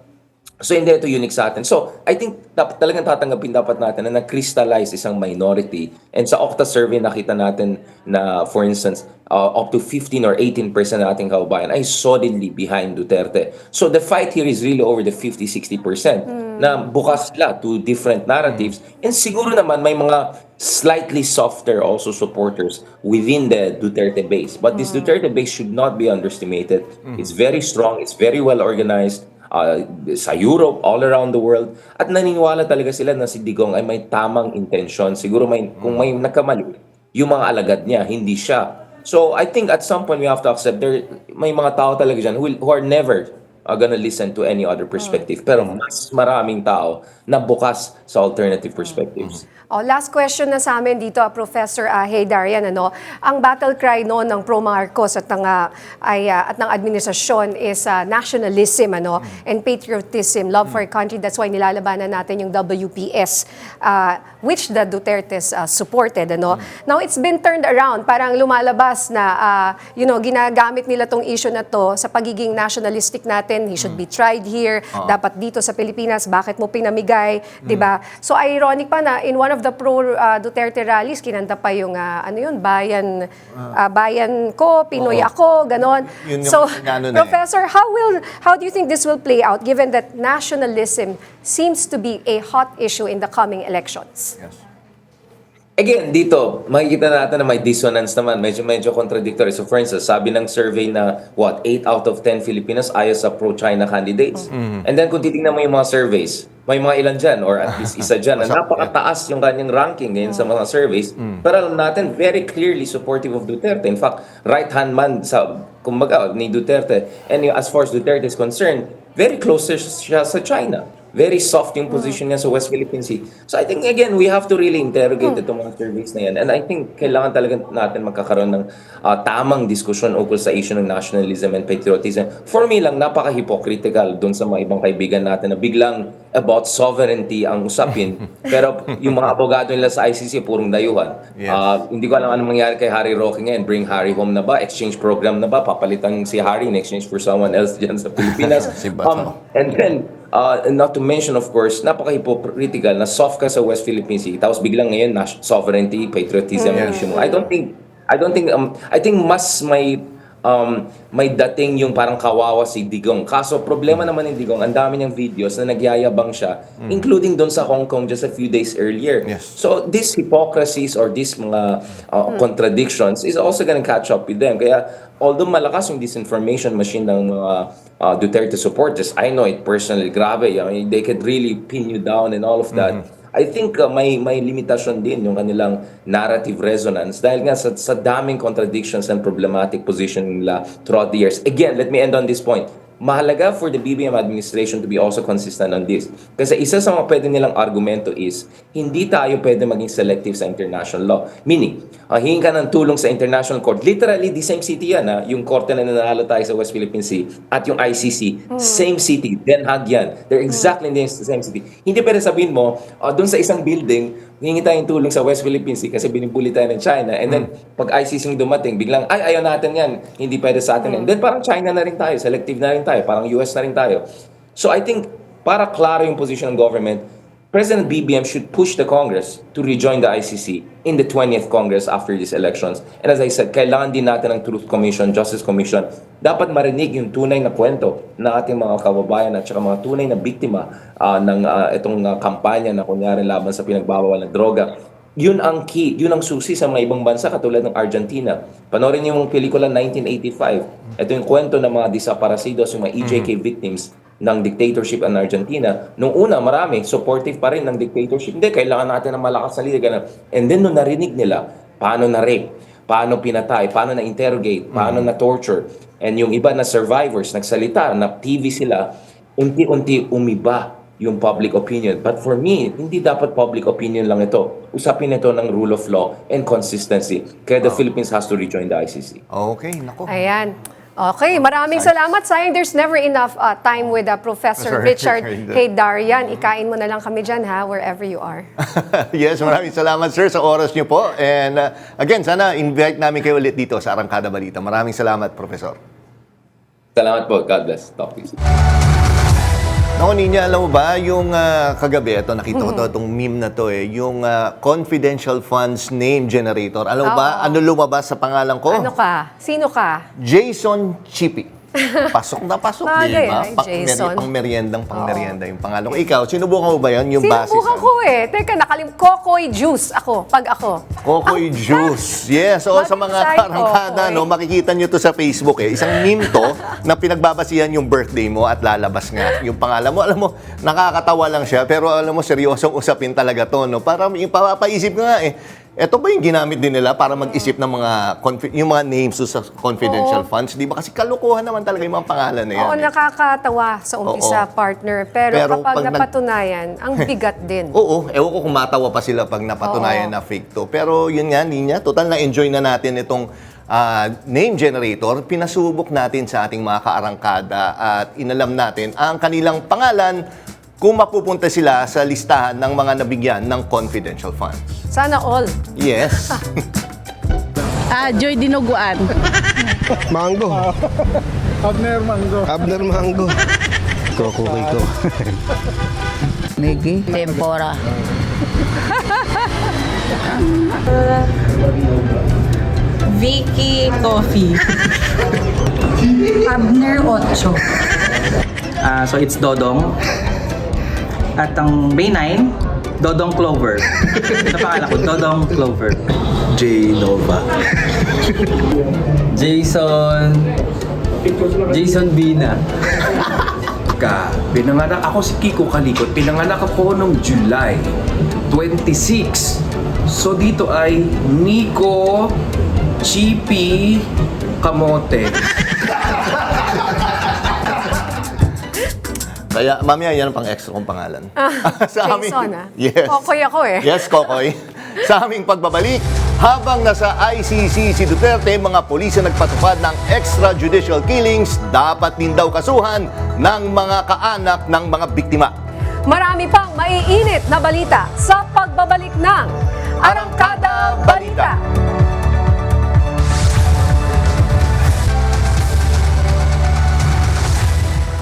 So, hindi ito unique sa atin. So, I think talagang tatanggapin dapat natin na nag-crystallize isang minority. And sa Okta survey, nakita natin na, for instance, up to 15 or 18% na ating kababayan ay solidly behind Duterte. So, the fight here is really over the 50-60% na bukas sila to different narratives. And siguro naman may mga slightly softer also supporters within the Duterte base. But this Duterte base should not be underestimated. It's very strong. It's very well organized. Sa Europe, all around the world, at naniniwala talaga sila na si Digong ay may tamang intention. Siguro kung may nakamali, yung mga alagad niya, hindi siya. So I think at some point we have to accept may mga tao talaga dyan who are never gonna listen to any other perspective. Pero mas maraming tao na bukas sa alternative perspectives. Last question na sa amin dito, Professor Heydarian, ang battle cry ng pro-Marcos at ng administrasyon is nationalism and patriotism, love for country. That's why nilalabanan natin yung WPS, which the Dutertes supported. Now, it's been turned around. Parang lumalabas na ginagamit nila tong issue na to sa pagiging nationalistic natin. He should be tried here. Dapat dito sa Pilipinas, bakit mo pinamigay? Diba? So, ironic pa na in one of the pro-Duterte rallies, kinanta pa yung bayan ko, Pinoy ako, ganon. So, Professor, how do you think this will play out given that nationalism seems to be a hot issue in the coming elections? Yes. Again, dito, makikita natin na may dissonance naman, medyo contradictory. So for instance, sabi ng survey na 8 out of 10 Filipinos ayaw sa pro-China candidates. And then kung titingnan mo yung mga surveys, may mga ilan dyan, or at least isa dyan, na napakataas yung kanyang ranking ngayon sa mga surveys. Pero alam natin, very clearly supportive of Duterte. In fact, right-hand man kumbaga, ni Duterte. And as far as Duterte is concerned, very close siya sa China. Very soft yung position niya sa West Philippine Sea. So I think, again, we have to really interrogate itong mga surveys na yan. And I think kailangan talaga natin magkakaroon ng tamang diskusyon ukol sa issue ng nationalism and patriotism. For me lang, napaka-hypocritical dun sa mga ibang kaibigan natin na biglang about sovereignty ang usapin. Pero yung mga abogado nila sa ICC, purong dayuhan. Hindi ko alam anong mangyari kay Harry Roque ngayon. Bring Harry home na ba? Exchange program na ba? Papalitan si Harry in exchange for someone else dyan sa Pilipinas. And then, not to mention, of course, napaka-hypocritical na soft ka sa West Philippine Sea, tapos biglang ngayon sovereignty, patriotism issue mo. I think mas may dating yung parang kawawa si Digong. Kaso problema naman ni Digong, ang dami niyang videos na nagyayabang siya, including doon sa Hong Kong just a few days earlier. So these hypocrisies or these mga contradictions is also gonna catch up with them. Kaya although malakas yung disinformation machine ng mga Duterte supporters, I know it personally, grabe, they could really pin you down and all of that. I think may limitasyon din yung kanilang narrative resonance dahil nga sa daming contradictions and problematic position nila throughout the years. Again, let me end on this point. mahalaga for the BBM administration to be also consistent on this. Kasi isa sa mga pwede nilang argumento is, hindi tayo pwede maging selective sa international law. Meaning, hingin ka ng tulong sa international court. Literally, the same city yan. Yung korte na nanalo tayo sa West Philippine Sea at yung ICC, same city, Den Haag yan. They're exactly in the same city. Hindi pwede sabihin mo, dun sa isang building, hingi tayong tulong sa West Philippine Sea kasi binibuli tayo ng China. And then, pag ICC yung dumating, biglang, ayaw natin yan. Hindi pwede sa atin yan. Then parang China na rin tayo, selective na rin tayo, parang US na rin tayo. So I think, para klaro yung position ng government, President BBM should push the Congress to rejoin the ICC in the 20th Congress after these elections. And as I said, kailangan din natin ng Truth Commission, Justice Commission. Dapat marinig yung tunay na kwento ng ating mga kababayan at saka mga tunay na biktima ng itong kampanya na kunyari laban sa pinagbabawal ng droga. Yun ang key, yun ang susi sa mga ibang bansa katulad ng Argentina. Panoorin niyo yung pelikula 1985. Ito yung kwento ng mga desaparecidos, yung mga EJK victims ng dictatorship in Argentina. Nung una, marami, supportive pa rin ng dictatorship. Hindi, kailangan natin ng malakas na leader. And then, nung narinig nila, paano na-rape, paano pinatay, paano na-interrogate, paano na-torture, and yung iba na survivors, nagsalita, na TV sila, unti-unti umiba yung public opinion. But for me, hindi dapat public opinion lang ito. Usapin ito ng rule of law and consistency. Kaya the Philippines has to rejoin the ICC. Okay, nako. Ayan. Okay, maraming salamat. Sayang there's never enough time with Professor Richard Heydarian. Ikain mo na lang kami dyan, wherever you are. Yes, maraming salamat, sir, sa oras niyo po. And again, sana invite namin kayo ulit dito sa Arangkada Balita. Maraming salamat, Professor. Salamat po. God bless. Talk to you. Naku, Ninya, alam mo ba, yung kagabi, ito, nakita ko itong meme na to yung confidential funds name generator. Alam mo ba, ano lumabas sa pangalan ko? Ano ka? Sino ka? Jason Chippy. Pasok na pasok, di Bagay, ba? Jason. Pang-meriendang yung pangalan ko. Ikaw, sinubukan mo ba yan? Yung basis? Sinubukan ko Teka, Kokoy Juice ako, Kokoy Juice. Yes, so sa mga karangkada, makikita nyo to sa Facebook Isang meme to na pinagbabasihan yung birthday mo at lalabas nga yung pangalan mo. Alam mo, nakakatawa lang siya, pero alam mo, seryosong usapin talaga to, no? Para yung papaisip nga Ito ba yung ginamit din nila para mag-isip ng yung mga names sa confidential funds? Di ba? Kasi kalukuhan naman talaga yung mga pangalan na yan. Oo, nakakatawa sa umpisa, partner. Pero kapag napatunayan, ang bigat din. Oo, ewan ko kung matawa pa sila pag napatunayan na fake to. Pero yun nga, Ninya, total na-enjoy na natin itong name generator. Pinasubok natin sa ating mga kaarangkada at inalam natin ang kanilang pangalan kung mapupunta sila sa listahan ng mga nabigyan ng confidential funds. Sana all. Yes. Joy Dinuguan. Mango. Abner Mango. Abner Mango. Koko. Miggy. Tempora. Vicky Coffee. Abner Ocho. So it's Dodong. At ang May 9, Dodong Clover. Sa pangalan ko, Dodong Clover. J. Nova. Jason Bina. Pinanganak ako si Kiko Kalikot. Pinanganak ako noong July 26. So dito ay Nico Chippy Kamote. Kaya, mamaya yan ang pang-extra kong pangalan. Jason, Yes. Kokoy ako Yes, Kokoy. Sa aming pagbabalik, habang nasa ICC si Duterte, mga pulis na nagpatupad ng extrajudicial killings, dapat din daw kasuhan ng mga kaanak ng mga biktima. Marami pang maiinit na balita sa pagbabalik ng Arangkada Balita.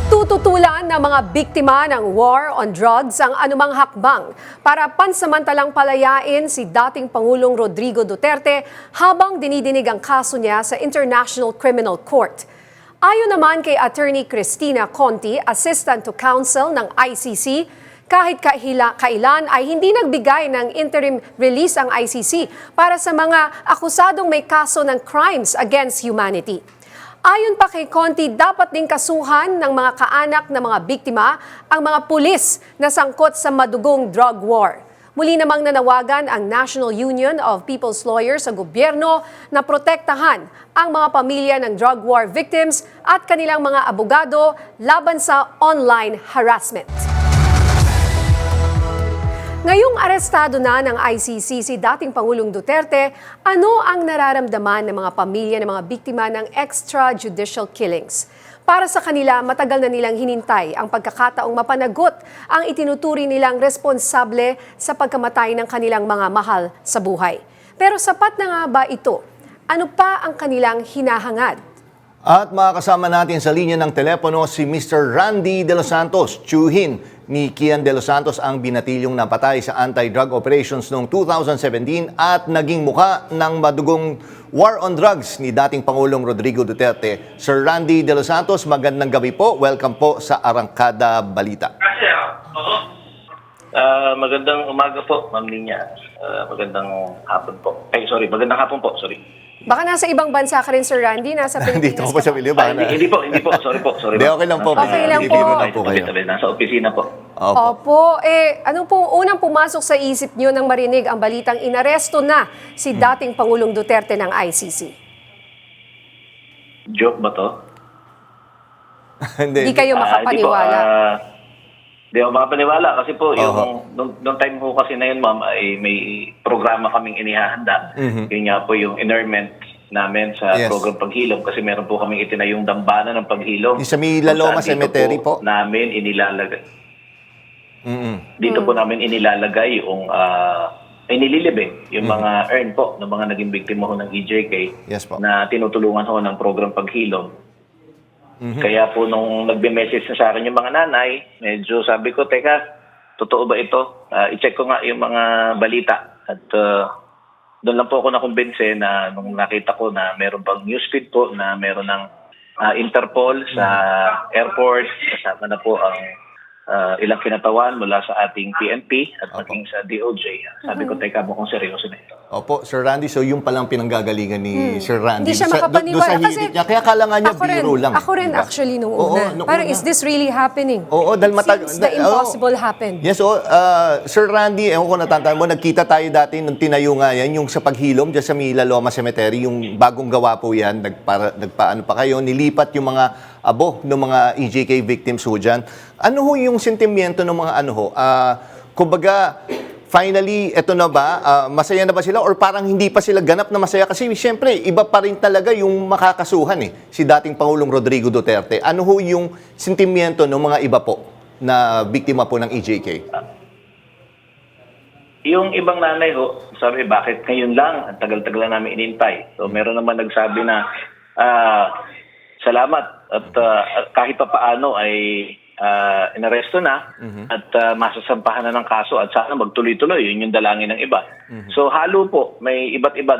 Tututulan ng mga biktima ng war on drugs ang anumang hakbang para pansamantalang palayain si dating Pangulong Rodrigo Duterte habang dinidinig ang kaso niya sa International Criminal Court. Ayon naman kay Attorney Cristina Conti, Assistant to Counsel ng ICC, kahit kailan ay hindi nagbigay ng interim release ang ICC para sa mga akusadong may kaso ng crimes against humanity. Ayon pa kay Conti, dapat ding kasuhan ng mga kaanak ng mga biktima ang mga pulis na sangkot sa madugong drug war. Muli namang nanawagan ang National Union of People's Lawyers sa gobyerno na protektahan ang mga pamilya ng drug war victims at kanilang mga abogado laban sa online harassment. Ngayong arestado na ng ICC si dating Pangulong Duterte, ano ang nararamdaman ng mga pamilya ng mga biktima ng extrajudicial killings? Para sa kanila, matagal na nilang hinintay ang pagkakataong mapanagot ang itinuturi nilang responsable sa pagkamatay ng kanilang mga mahal sa buhay. Pero sapat na nga ba ito? Ano pa ang kanilang hinahangad? At makakasama natin sa linya ng telepono si Mr. Randy De Los Santos, tiyuhin ni Kian De Los Santos, ang binatilyong napatay sa anti-drug operations noong 2017 at naging muka ng madugong war on drugs ni dating Pangulong Rodrigo Duterte. Sir Randy De Los Santos, magandang gabi po. Welcome po sa Arangkada Balita. Magandang umaga po, Ma'am Linya. Magandang hapon po. Magandang hapon po, sorry. Baka nasa ibang bansa ka rin, Sir Randy, nasa Pilipinas. Dito po sa Pilipinas. Hindi po, sorry po. Hindi, okay lang po. Okay lang po. Nasa opisina po. Opo. Ano po unang pumasok sa isip niyo nang marinig ang balitang inaresto na si dating Pangulong Duterte ng ICC? Joke ba to? Hindi kayo makapaniwala. Hindi ako makapaniwala kasi po, nung time po kasi na yun, ma'am, ay may programa kaming inihahanda. Yun nga po yung inurement namin sa program paghilom kasi meron po kaming itinayong dambana ng paghilom. Sa Milaloma Cemetery po? Namin inilalagay. Dito po namin inilalagay yung inililibing yung mga earn po ng mga naging biktima ho ng EJK na tinutulungan ho ng program paghilom. Kaya po nung nagbe-message na sa akin yung mga nanay, medyo sabi ko, teka, totoo ba ito? I-check ko nga yung mga balita. At doon lang po ako nakumbinse na nung nakita ko na meron pang newsfeed po na meron ng Interpol sa airport, kasama na po ang ilang kinatawan mula sa ating PNP at maging sa DOJ. Sabi ko, teka, mukhang seryoso na ito. Opo, Sir Randy, so yung palang pinanggagalingan ni Sir Randy. Hindi siya makapaniwala kasi niya, kaya kala nga niya biro lang. Ako rin actually nung una. Parang, is this really happening? Oo, dahil Since the impossible happened. Yes, Sir Randy, ewan ko natandaan mo, nagkita tayo dati nung tinayo nga yan, yung sa paghilom dyan sa Milaloma Cemetery, yung bagong gawa po yan, nagpaano pa kayo, nilipat yung mga abo ng mga EJK victims ho dyan. Ano ho yung sentimiento ng mga kumbaga, finally, eto na ba? Masaya na ba sila? Or parang hindi pa sila ganap na masaya? Kasi siyempre, iba pa rin talaga yung makakasuhan si dating Pangulong Rodrigo Duterte. Ano ho yung sentimiento ng mga iba po na biktima po ng EJK? Yung ibang nanay ho, sabi, bakit ngayon lang? Ang tagal-tagal na namin inintay. So meron naman nagsabi na, salamat at kahit pa paano ay inaresto na at masasampahan na ng kaso at sana magtuloy-tuloy. Yun yung dalangin ng iba. So halo po, may iba't iba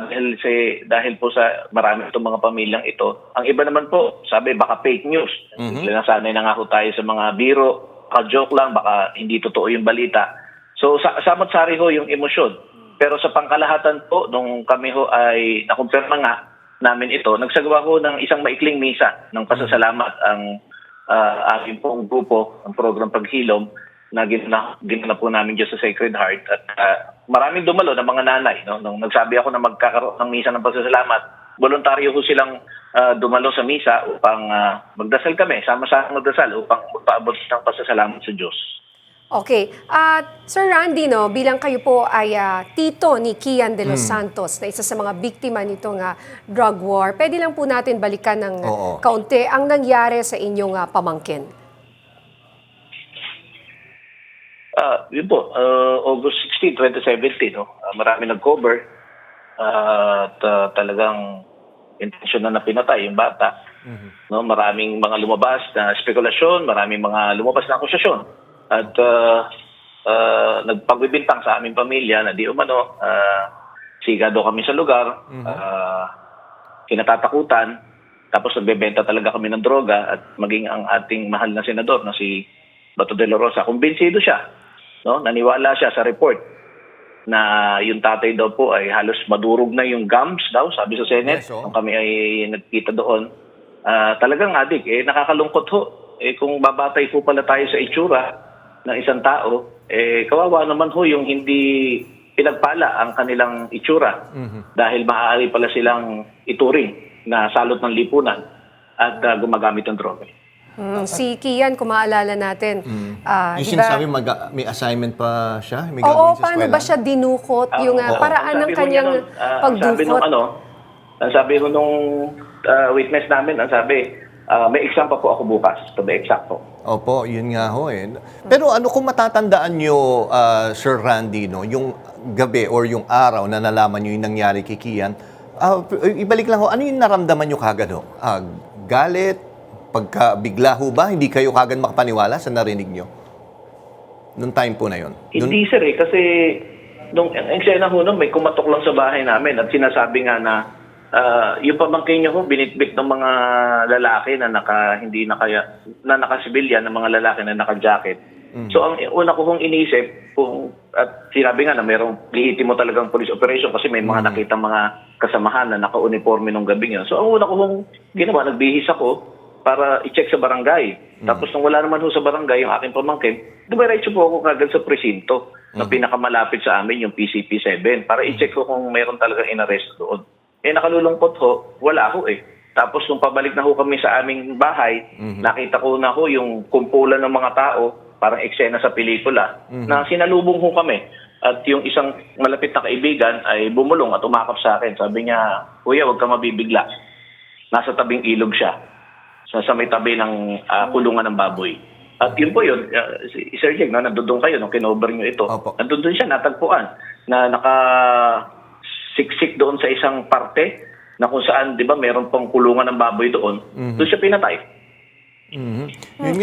dahil po sa marami itong mga pamilyang ito. Ang iba naman po, sabi baka fake news. Nasanay na nga ho tayo sa mga biro, baka joke lang, baka hindi totoo yung balita. So samot-sari ho yung emosyon. Pero sa pangkalahatan po, nung kami ho ay nakumpirma nga namin ito, nagsagawa ko ng isang maikling misa ng pasasalamat ang aking pong grupo, ang program paghilom na ginanap po namin dyan sa Sacred Heart. At maraming dumalo ng mga nanay. No? Nung nagsabi ako na magkakaroon ng misa ng pasasalamat, voluntaryo ho silang dumalo sa misa upang magdasal kami, sama-sama magdasal upang magpaabot ng pasasalamat sa Diyos. Okay. Sir Randy, bilang kayo po ay tito ni Kian De Los Santos, na isa sa mga biktima nitong drug war, pwede lang po natin balikan ng kaunti ang nangyari sa inyong pamangkin. Yun po, August 16, 2017, marami nag-cover at talagang intensyon na pinatay yung bata. Maraming mga lumabas na spekulasyon, maraming mga lumabas na akusasyon. At nagpagbibintang sa aming pamilya na di umano, sigado kami sa lugar, kinatatakutan, tapos nagbebenta talaga kami ng droga at maging ang ating mahal na senador na si Bato de la Rosa, kumbinsido siya, naniwala siya sa report na yung tatay daw po ay halos madurog na yung gums daw, sabi sa Senate, nung kami ay nagkita doon. Talagang adik, nakakalungkot ho. Kung babatay po pala tayo sa itsura ng isang tao, kawawa naman ho yung hindi pinagpala ang kanilang itsura dahil maaari pala silang ituring na salot ng lipunan at gumagamit ng droga. Si Kian, kung maalala natin, Yung di sinasabi, ba? may assignment pa siya? May Oo, gagawin sa paano eskwela? ba siya dinukot? Yung paraan ng kanyang pagdukot? Ang sabi ko nung witness namin, ang sabi, may exam pa po ako bukas, to be exact po. Opo, yun nga ho eh. Pero ano kung matatandaan nyo, Sir Randy, no, yung gabi or yung araw na nalaman nyo yung nangyari kay Kian, ibalik lang ho, ano yung naramdaman nyo kagad ho? Galit? Pagkabigla ho ba? Hindi kayo kagad makapaniwala sa narinig nyo? Noong time po na yun? Hindi sir kasi nung eksena ho nun, may kumatok lang sa bahay namin at sinasabi nga na yung pamangkin niyo ho, binitbit ng mga lalaki na nakasibilyan, ng mga lalaki na naka-jacket. So ang una ko hong inisip, at sinabi nga na mayroong lihitimo talagang police operation kasi may mga nakitang mga kasamahan na naka-uniforme nung gabi yun. So ang una ko hong ginawa, nagbihis ako para i-check sa barangay. Tapos nung wala naman ho sa barangay yung aking pamangkin, dumiretso po ako kagad sa presinto na pinakamalapit sa amin, yung PCP7, para i-check ko kung mayroon talagang inarrest doon. Nakalulungkot ho, wala ho eh. Tapos nung pabalik na ho kami sa aming bahay, nakita ko na ho yung kumpulan ng mga tao, parang eksena sa pelikula, na sinalubong ho kami. At yung isang malapit na kaibigan ay bumulong at umakap sa akin. Sabi niya, "Kuya, huwag ka mabibigla. Nasa tabing ilog siya. Sa may tabi ng kulungan ng baboy." At yun po yun, Sir Jake, nandun kayo nung kinover nyo ito. Nandun siya, natagpuan, na nakasiksik doon sa isang parte na kung saan, di ba, meron pang kulungan ng baboy doon. Doon siya pinatay. Yun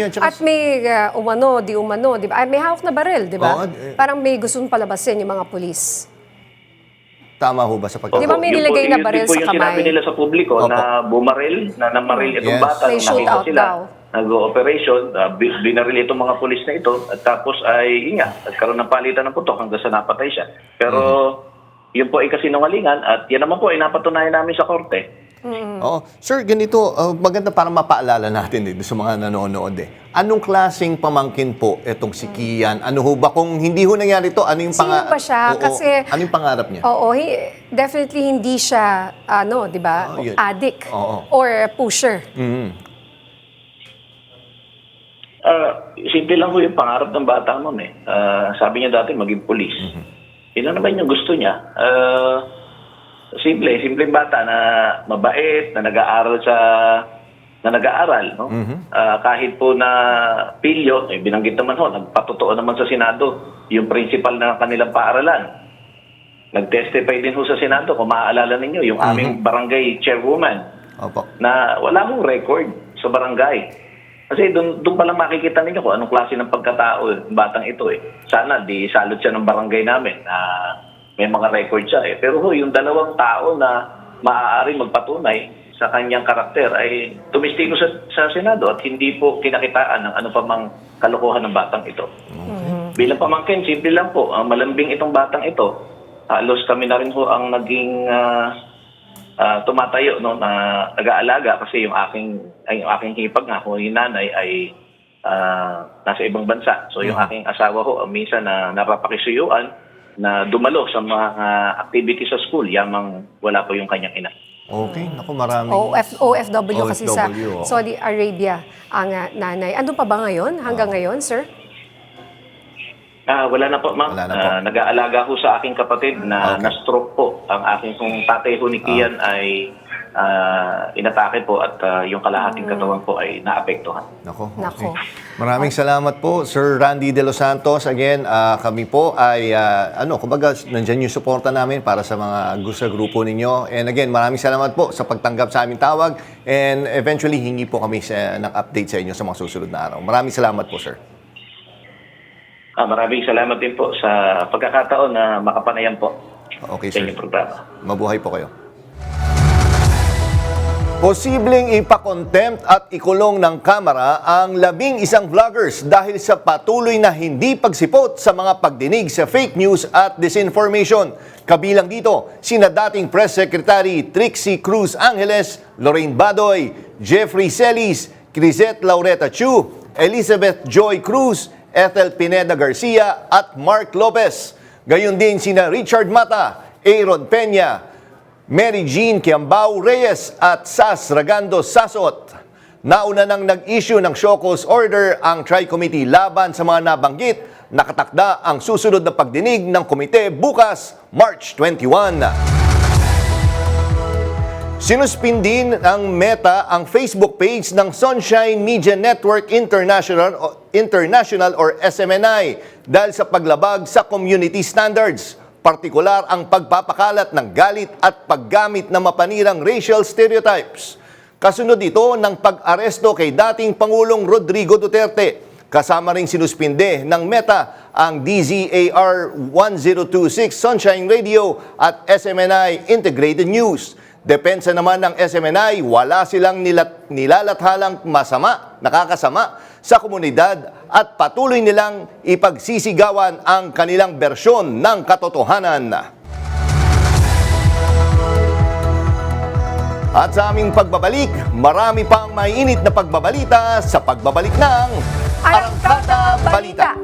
nga, tsaka- At may umano, di ba? Ay, may hawak na baril, di ba? Oo, Parang may gustong palabasin yung mga pulis. Tama ho ba sa pagkakita? Di ba may nilagay na baril sa Yun po yung sinabi kamay? nila sa publiko na namaril itong Yes. bata. May Nung nakita shootout sila, daw. nag-operation, binaril itong mga pulis na ito, at tapos ay, yun nga, nagkaroon ng palitan ng putok hanggang sa napatay siya. Pero, yun po ay kasinungalingan, at yan naman po ay napatunayan namin sa korte. Oo. Sir, ganito, maganda para mapaalala natin sa mga nanonood eh. Anong klaseng pamangkin po itong si Kian? Ano ho ba? Kung hindi ho nangyari ito, ano yung Sino ba siya? Oo, Kasi- ano yung pangarap niya? Oo, definitely hindi siya, di ba, Yun. addict Oo. or pusher. Simple lang po yung pangarap ng bata noon eh. Sabi niya dati maging pulis. Yun lang naman yung gusto niya. Simpleng bata na mabait, na nag-aaral no? Kahit po na pilyo, binanggit naman ho, nagpatotoo naman sa Senado yung principal na kanilang paaralan. Nag-testify din ho sa Senado, kung maaalala ninyo, yung aming barangay chairwoman. Opo. Na wala hong record sa barangay. Kasi doon pa lang makikita ninyo kung anong klase ng pagkatao yung batang ito eh. Sana di salot siya ng barangay namin na may mga record siya eh. Pero yung dalawang tao na maaari magpatunay sa kanyang karakter ay tumistiko sa Senado at hindi po kinakitaan ng ano pa mang kalokohan ng batang ito. Bilang pamangkin, simple lang po, malambing itong batang ito. Halos kami na rin ho ang naging tumatayo no, na nag-aalaga kasi yung aking hipag nga, kung yung nanay ay nasa ibang bansa. So yung aking asawa ho, minsan na napapakisuyuan na dumalo sa mga activities sa school, yamang wala po yung kanyang ina. Okay, naku, maraming... OFW kasi sa OFW, Saudi Arabia ang nanay. Ano pa ba ngayon? Hanggang ngayon, sir? Wala na po, ma'am. Wala na po. Nag-aalaga ho sa aking kapatid na na-stroke po. Ang aking kong tatay ho ni Kian ay inatake po at yung kalahating katawan po ay naapektuhan. Nako. Maraming salamat po, Sir Randy De Los Santos. Again, kami po ay, kumbaga, nandyan yung suporta namin para sa mga gusto grupo ninyo. And again, maraming salamat po sa pagtanggap sa aming tawag. And eventually, hingi po kami ng update sa inyo sa mga susunod na araw. Maraming salamat po, sir. Maraming salamat din po sa pagkakataon na makapanayam po Okay, sa sir. inyong programa. Mabuhay po kayo. Posibleng ipakontempt at ikulong ng Kamara ang 11 vloggers dahil sa patuloy na hindi pagsipot sa mga pagdinig sa fake news at disinformation. Kabilang dito, sina dating Press Secretary Trixie Cruz Angeles, Lorraine Badoy, Jeffrey Celis, Crisette Laureta Chu, Elizabeth Joy Cruz, Ethel Pineda Garcia at Mark Lopez. Gayon din sina Richard Mata, Aaron Peña, Mary Jean Kiambao Reyes at Sas Ragando Sasot. Nauna nang nag-issue ng show cause order ang Tri-Committee laban sa mga nabanggit. Nakatakda ang susunod na pagdinig ng komite bukas, March 21. Sinuspindin ng Meta ang Facebook page ng Sunshine Media Network International or SMNI dahil sa paglabag sa community standards, partikular ang pagpapakalat ng galit at paggamit ng mapanirang racial stereotypes. Kasunod ito ng pag-aresto kay dating Pangulong Rodrigo Duterte. Kasama ring sinuspinde ng Meta ang DZAR 1026 Sunshine Radio at SMNI Integrated News. Depensa naman ng SMNI, wala silang nilalathalang nakakasama sa komunidad at patuloy nilang ipagsisigawan ang kanilang bersyon ng katotohanan. At sa aming pagbabalik, marami pang mainit na pagbabalita sa pagbabalik ng Arangkada Balita.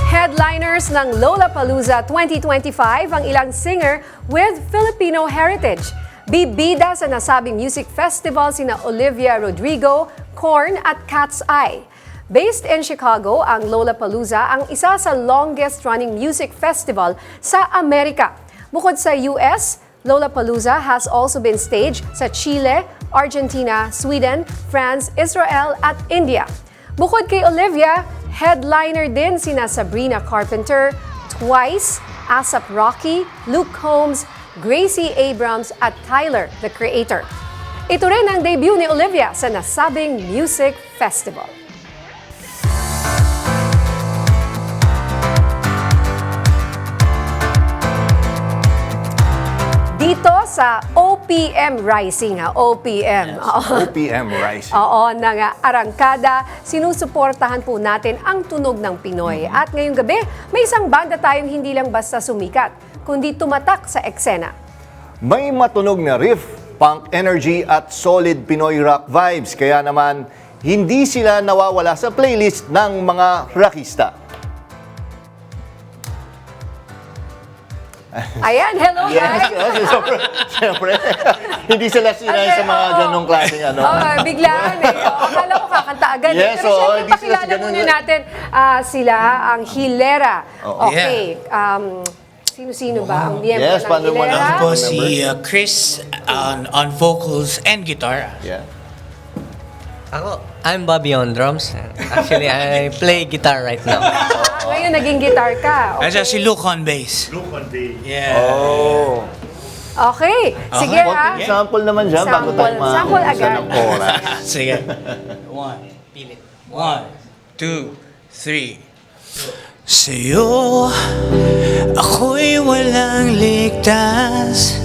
Headliners ng Lollapalooza 2025 ang ilang singer with Filipino heritage. Bibida sa nasabing music festival sina Olivia Rodrigo, Korn at Cat's Eye. Based in Chicago, ang Lollapalooza ang isa sa longest-running music festival sa Amerika. Bukod sa US, Lollapalooza has also been staged sa Chile, Argentina, Sweden, France, Israel at India. Bukod kay Olivia, headliner din sina Sabrina Carpenter, Twice, A$AP Rocky, Luke Combs, Gracie Abrams at Tyler, the Creator. Ito rin ang debut ni Olivia sa nasabing music festival. Dito sa OPM Rising, OPM. Yes, OPM Rising. Oo, ng Arangkada, sinusuportahan po natin ang tunog ng Pinoy. At ngayong gabi, may isang banda tayong hindi lang basta sumikat, kundi tumatak sa eksena. May matunog na riff, punk energy at solid Pinoy rock vibes. Kaya naman, hindi sila nawawala sa playlist ng mga rockista. Ayan, hello guys! Yes, siyempre. Hindi sila sinay sa mga ganong klaseng ano. Biglaan eh. Akala ko kakanta agad. Yes, Pero syempre, hindi sila pakilala sa ganun. muna natin sila, ang Hilera. Okay. Sino-sino ba ang miyembro Yes, ng paano mo Hilera? na- Ako po si Chris on vocals and guitar. Yeah. I'm Bobby on drums. Actually, I play guitar right now. Ngayon, naging guitar ka. At si Luke on bass. Yeah. Oh. Okay. Sige ha. Sample naman dyan bago tayo Sample maisa agad. ng oras. Sige. 1, 2, 3. Sa'yo, ako'y walang ligtas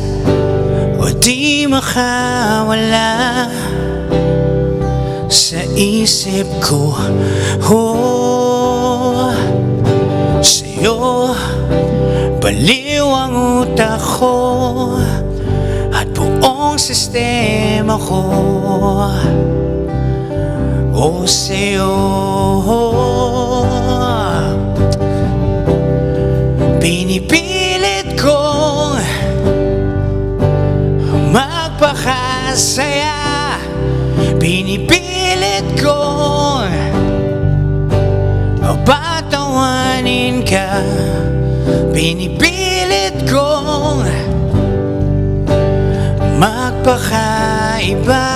o di makawala sa isip ko. Sa'yo, baliw ang utak ko at buong sistema ko. Sa'yo, pinipilit kong magpakasaya. Pinipilit kong patawanin ka. Pinipilit kong magpakaiba.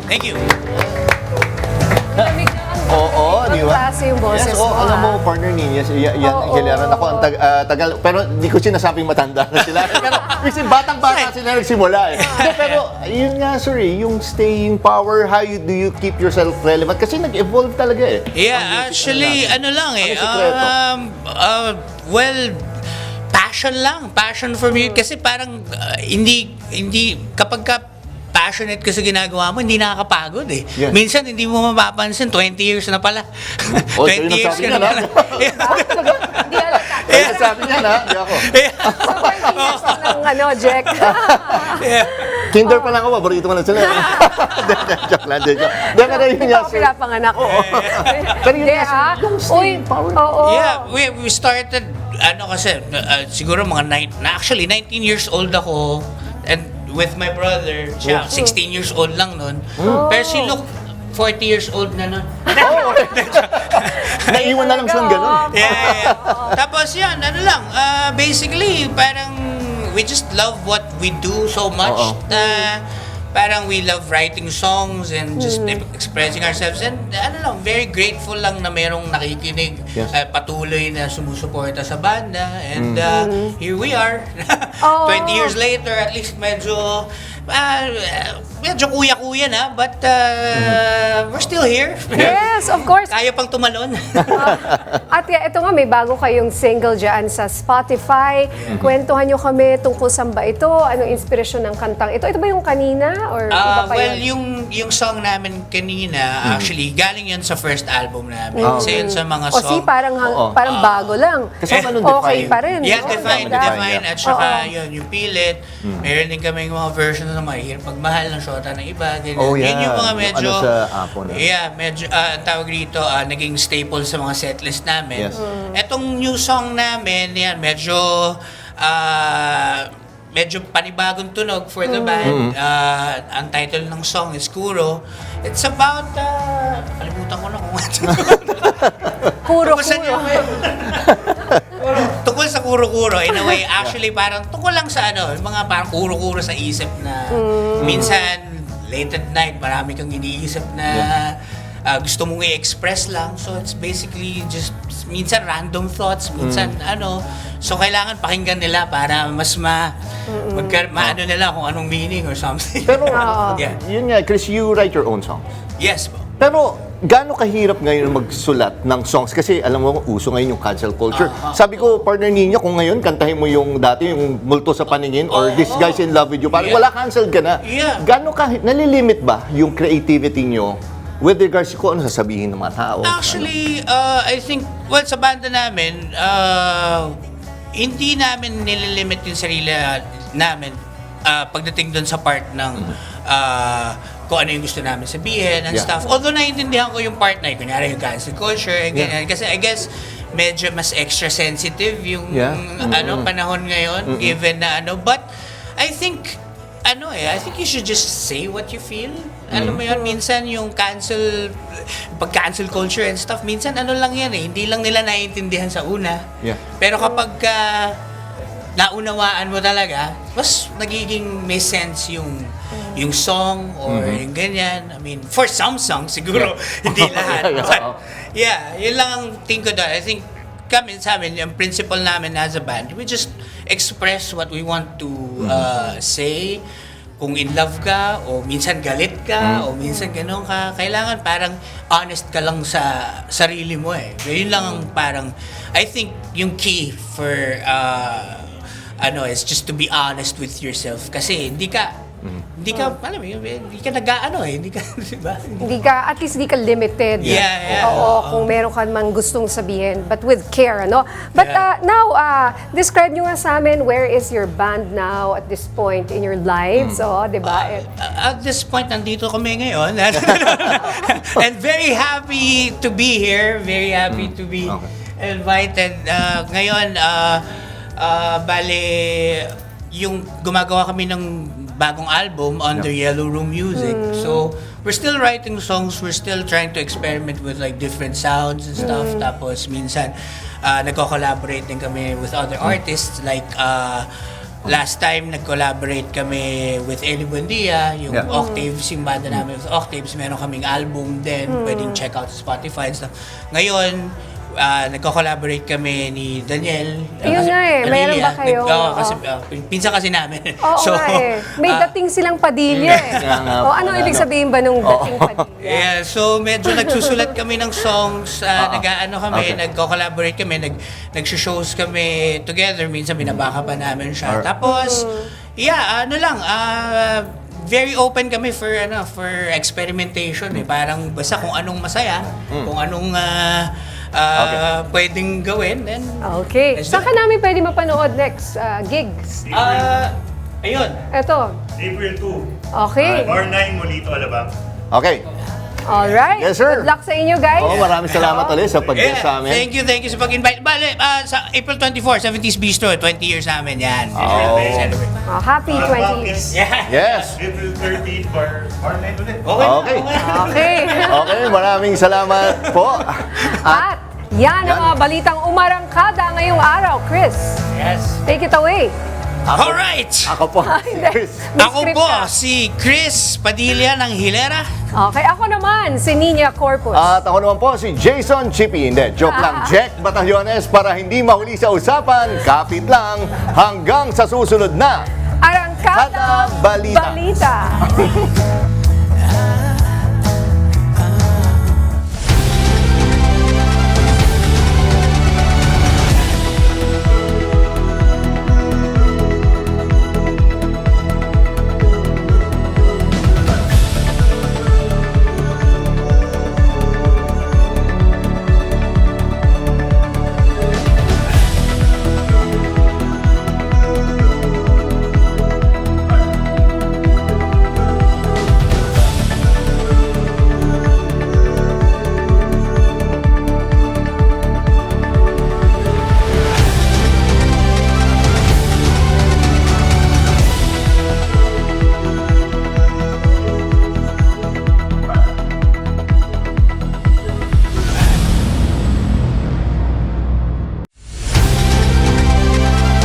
Thank you. Oo, di ba? Klase yung boses Yes, mo. alam mo, partner ninyo, Hilera, ako ang tagal, pero hindi ko sinasabing matanda na sila. Pero kasi batang-bata sila nagsimula eh. Pero yun nga, sir, yung staying power, how do you keep yourself relevant? Kasi nag-evolve talaga eh. Yeah, actually, ano lang eh. Ano sikreto? Well, passion passion for music kasi parang hindi kapag ka passionate ka sa ginagawa mo, hindi nakakapagod eh. Yeah. Minsan hindi mo mapapansin 20 years na pala. 20 years ka na pala. Sabi niya na, di ako. ng Jack. Kinder pa lang ako, paborito mo na sila. Joke lang, joke. Di ka na yun Ito niya, ako sir. pinapanganak. Pero yun Hindi, nga, yung Uy, staying power. oo. Yeah, we started kasi siguro mga actually 19 years old ako and with my brother, siya 16 years old lang nun. Pero she looked 40 years old na nun. Naiwan na lang siyang gano'n. Yeah. Tapos yan, basically, parang we just love what we do so much na parang we love writing songs and just expressing ourselves. And very grateful lang na merong nakikinig, patuloy na sumusuporta sa banda. And here we are. 20 years later, at least medyo kuya-kuya na, but we're still here. Yes, of course. Kaya pang tumalon. At ito nga, may bago kayong single dyan sa Spotify. Kwentuhan nyo kami tungkol saan ba ito? Anong inspirasyon ng kantang ito? Ito ba yung kanina? Or iba pa yun? Yung song namin kanina, actually, galing yun sa first album namin. Kasi yun sa mga O song. parang bago lang. Kasama nung Okay Define. pa rin. Yeah, no? Define. Ganda. At saka yun, yung Pilit. Meron din kami mga versions ng Mahirap Pagmahal ng Shota ng Iba. Ganyan. Oh, yeah. Yun yung mga medyo, Ano sa Apo na. yeah, medyo, ang tawag rito, naging staple sa mga setlist namin. Yes. Etong new song namin, yan, medyo panibagong tunog for the band. Ang title ng song is Kuro. It's about, kalimutan ko na kung Kuro-kuro. Tungkol sa kuro-kuro, in a way, actually parang tungkol lang sa yung mga parang kuro-kuro sa isip na minsan, late at night, marami kang iniisip na gusto mong i-express lang. So it's basically just minsan random thoughts, minsan so kailangan pakinggan nila para mas maano nila kung anong meaning or something. Pero, yun nga, Chris, you write your own songs. Yes po. Pero, gaano kahirap ngayon magsulat ng songs? Kasi alam mo, uso ngayon yung cancel culture. Sabi ko, partner ninyo, kung ngayon, kantahin mo yung dati, yung Multo sa Paningin or This Guy's in Love with You, parang wala cancelled ka na. Yeah. Gaano nalilimit ba yung creativity nyo with regards to kung ano sasabihin ng mga tao? Actually, I think, sa banda namin, hindi namin nililimit yung sarili namin pagdating doon sa part ng kung ano yung gusto namin sabihin and stuff. Although naiintindihan ko yung part na kunyari yung cancel culture and ganyan. Kasi I guess medyo mas extra sensitive yung panahon ngayon given na but I think I think you should just say what you feel. Alam mo yun, minsan yung pag-cancel culture and stuff, minsan lang yan hindi lang nila naiintindihan sa una. Pero kapag naunawaan mo talaga, mas nagiging may sense yung song or yung ganyan. I mean, for some songs siguro, hindi lahat. But yun lang ang think ko doon. I think kami sa amin, yung principle namin as a band, we just express what we want to say. Kung in love ka, o minsan galit ka, o minsan gano'n ka, kailangan parang honest ka lang sa sarili mo Yun lang ang parang, I think yung key for is just to be honest with yourself. Kasi hindi ka alam mo, hindi ka hindi ka, diba? At least hindi ka limited. Yeah. Oo, kung meron ka mang gustong sabihin, but with care, But now, describe nyo nga sa amin, where is your band now at this point in your lives? Diba? At this point, nandito kami ngayon. And very happy to be here. Very happy to be invited. Ngayon, bale, yung gumagawa kami ng bagong album under Yellow Room Music. So, we're still writing songs, we're still trying to experiment with like different sounds and stuff. Tapos minsan nagko-collaborate din kami with other artists like last time nag-collaborate kami with Eli Buendia, yung Octaves, yung banda namin with Octaves, meron kaming album din, pwedeng check out sa Spotify and stuff. Ngayon, nagko-collaborate kami ni Daniel. Yun nga eh, meron ba kayo? Kasi, pinsan kasi namin. Oo nga eh. May dating silang Padilla eh. O ano ibig sabihin ba nung dating Padilla? Yeah, so medyo nagsusulat kami ng songs, nag-aano kami, nagko-collaborate kami, nag-shows kami together, minsan binabaka pa namin siya. Tapos, very open kami for experimentation eh. Parang basta kung anong masaya, kung anong pwedeng gawin, then Okay. Saan ka namin pwede mapanood next gigs? ayun. Eto. April 2. Okay. Or 9 Molito Alabang. Okay. Alright. Yes, sir. Good luck sa inyo, guys. Maraming salamat ulit sa pag-guest sa amin. Thank you sa pag-invite. Bale, sa April 24, 70s Bistro, 20 years namin yan. Happy 20 years. Yes. April 30 for or 9 ulit. Okay. Okay, maraming salamat po. At yan ang mga balitang umarangkada ngayong araw, Chris. Yes. Take it away. Alright! Ako po. Ako po, si Chris Padilla ng Hilera. Okay, ako naman, si Nina Corpus. At ako naman po si Jason Chippy. Hindi, joke lang. Jack Batallones para hindi mahuli sa usapan. Kapit lang hanggang sa susunod na Arangkada Balita. Balita.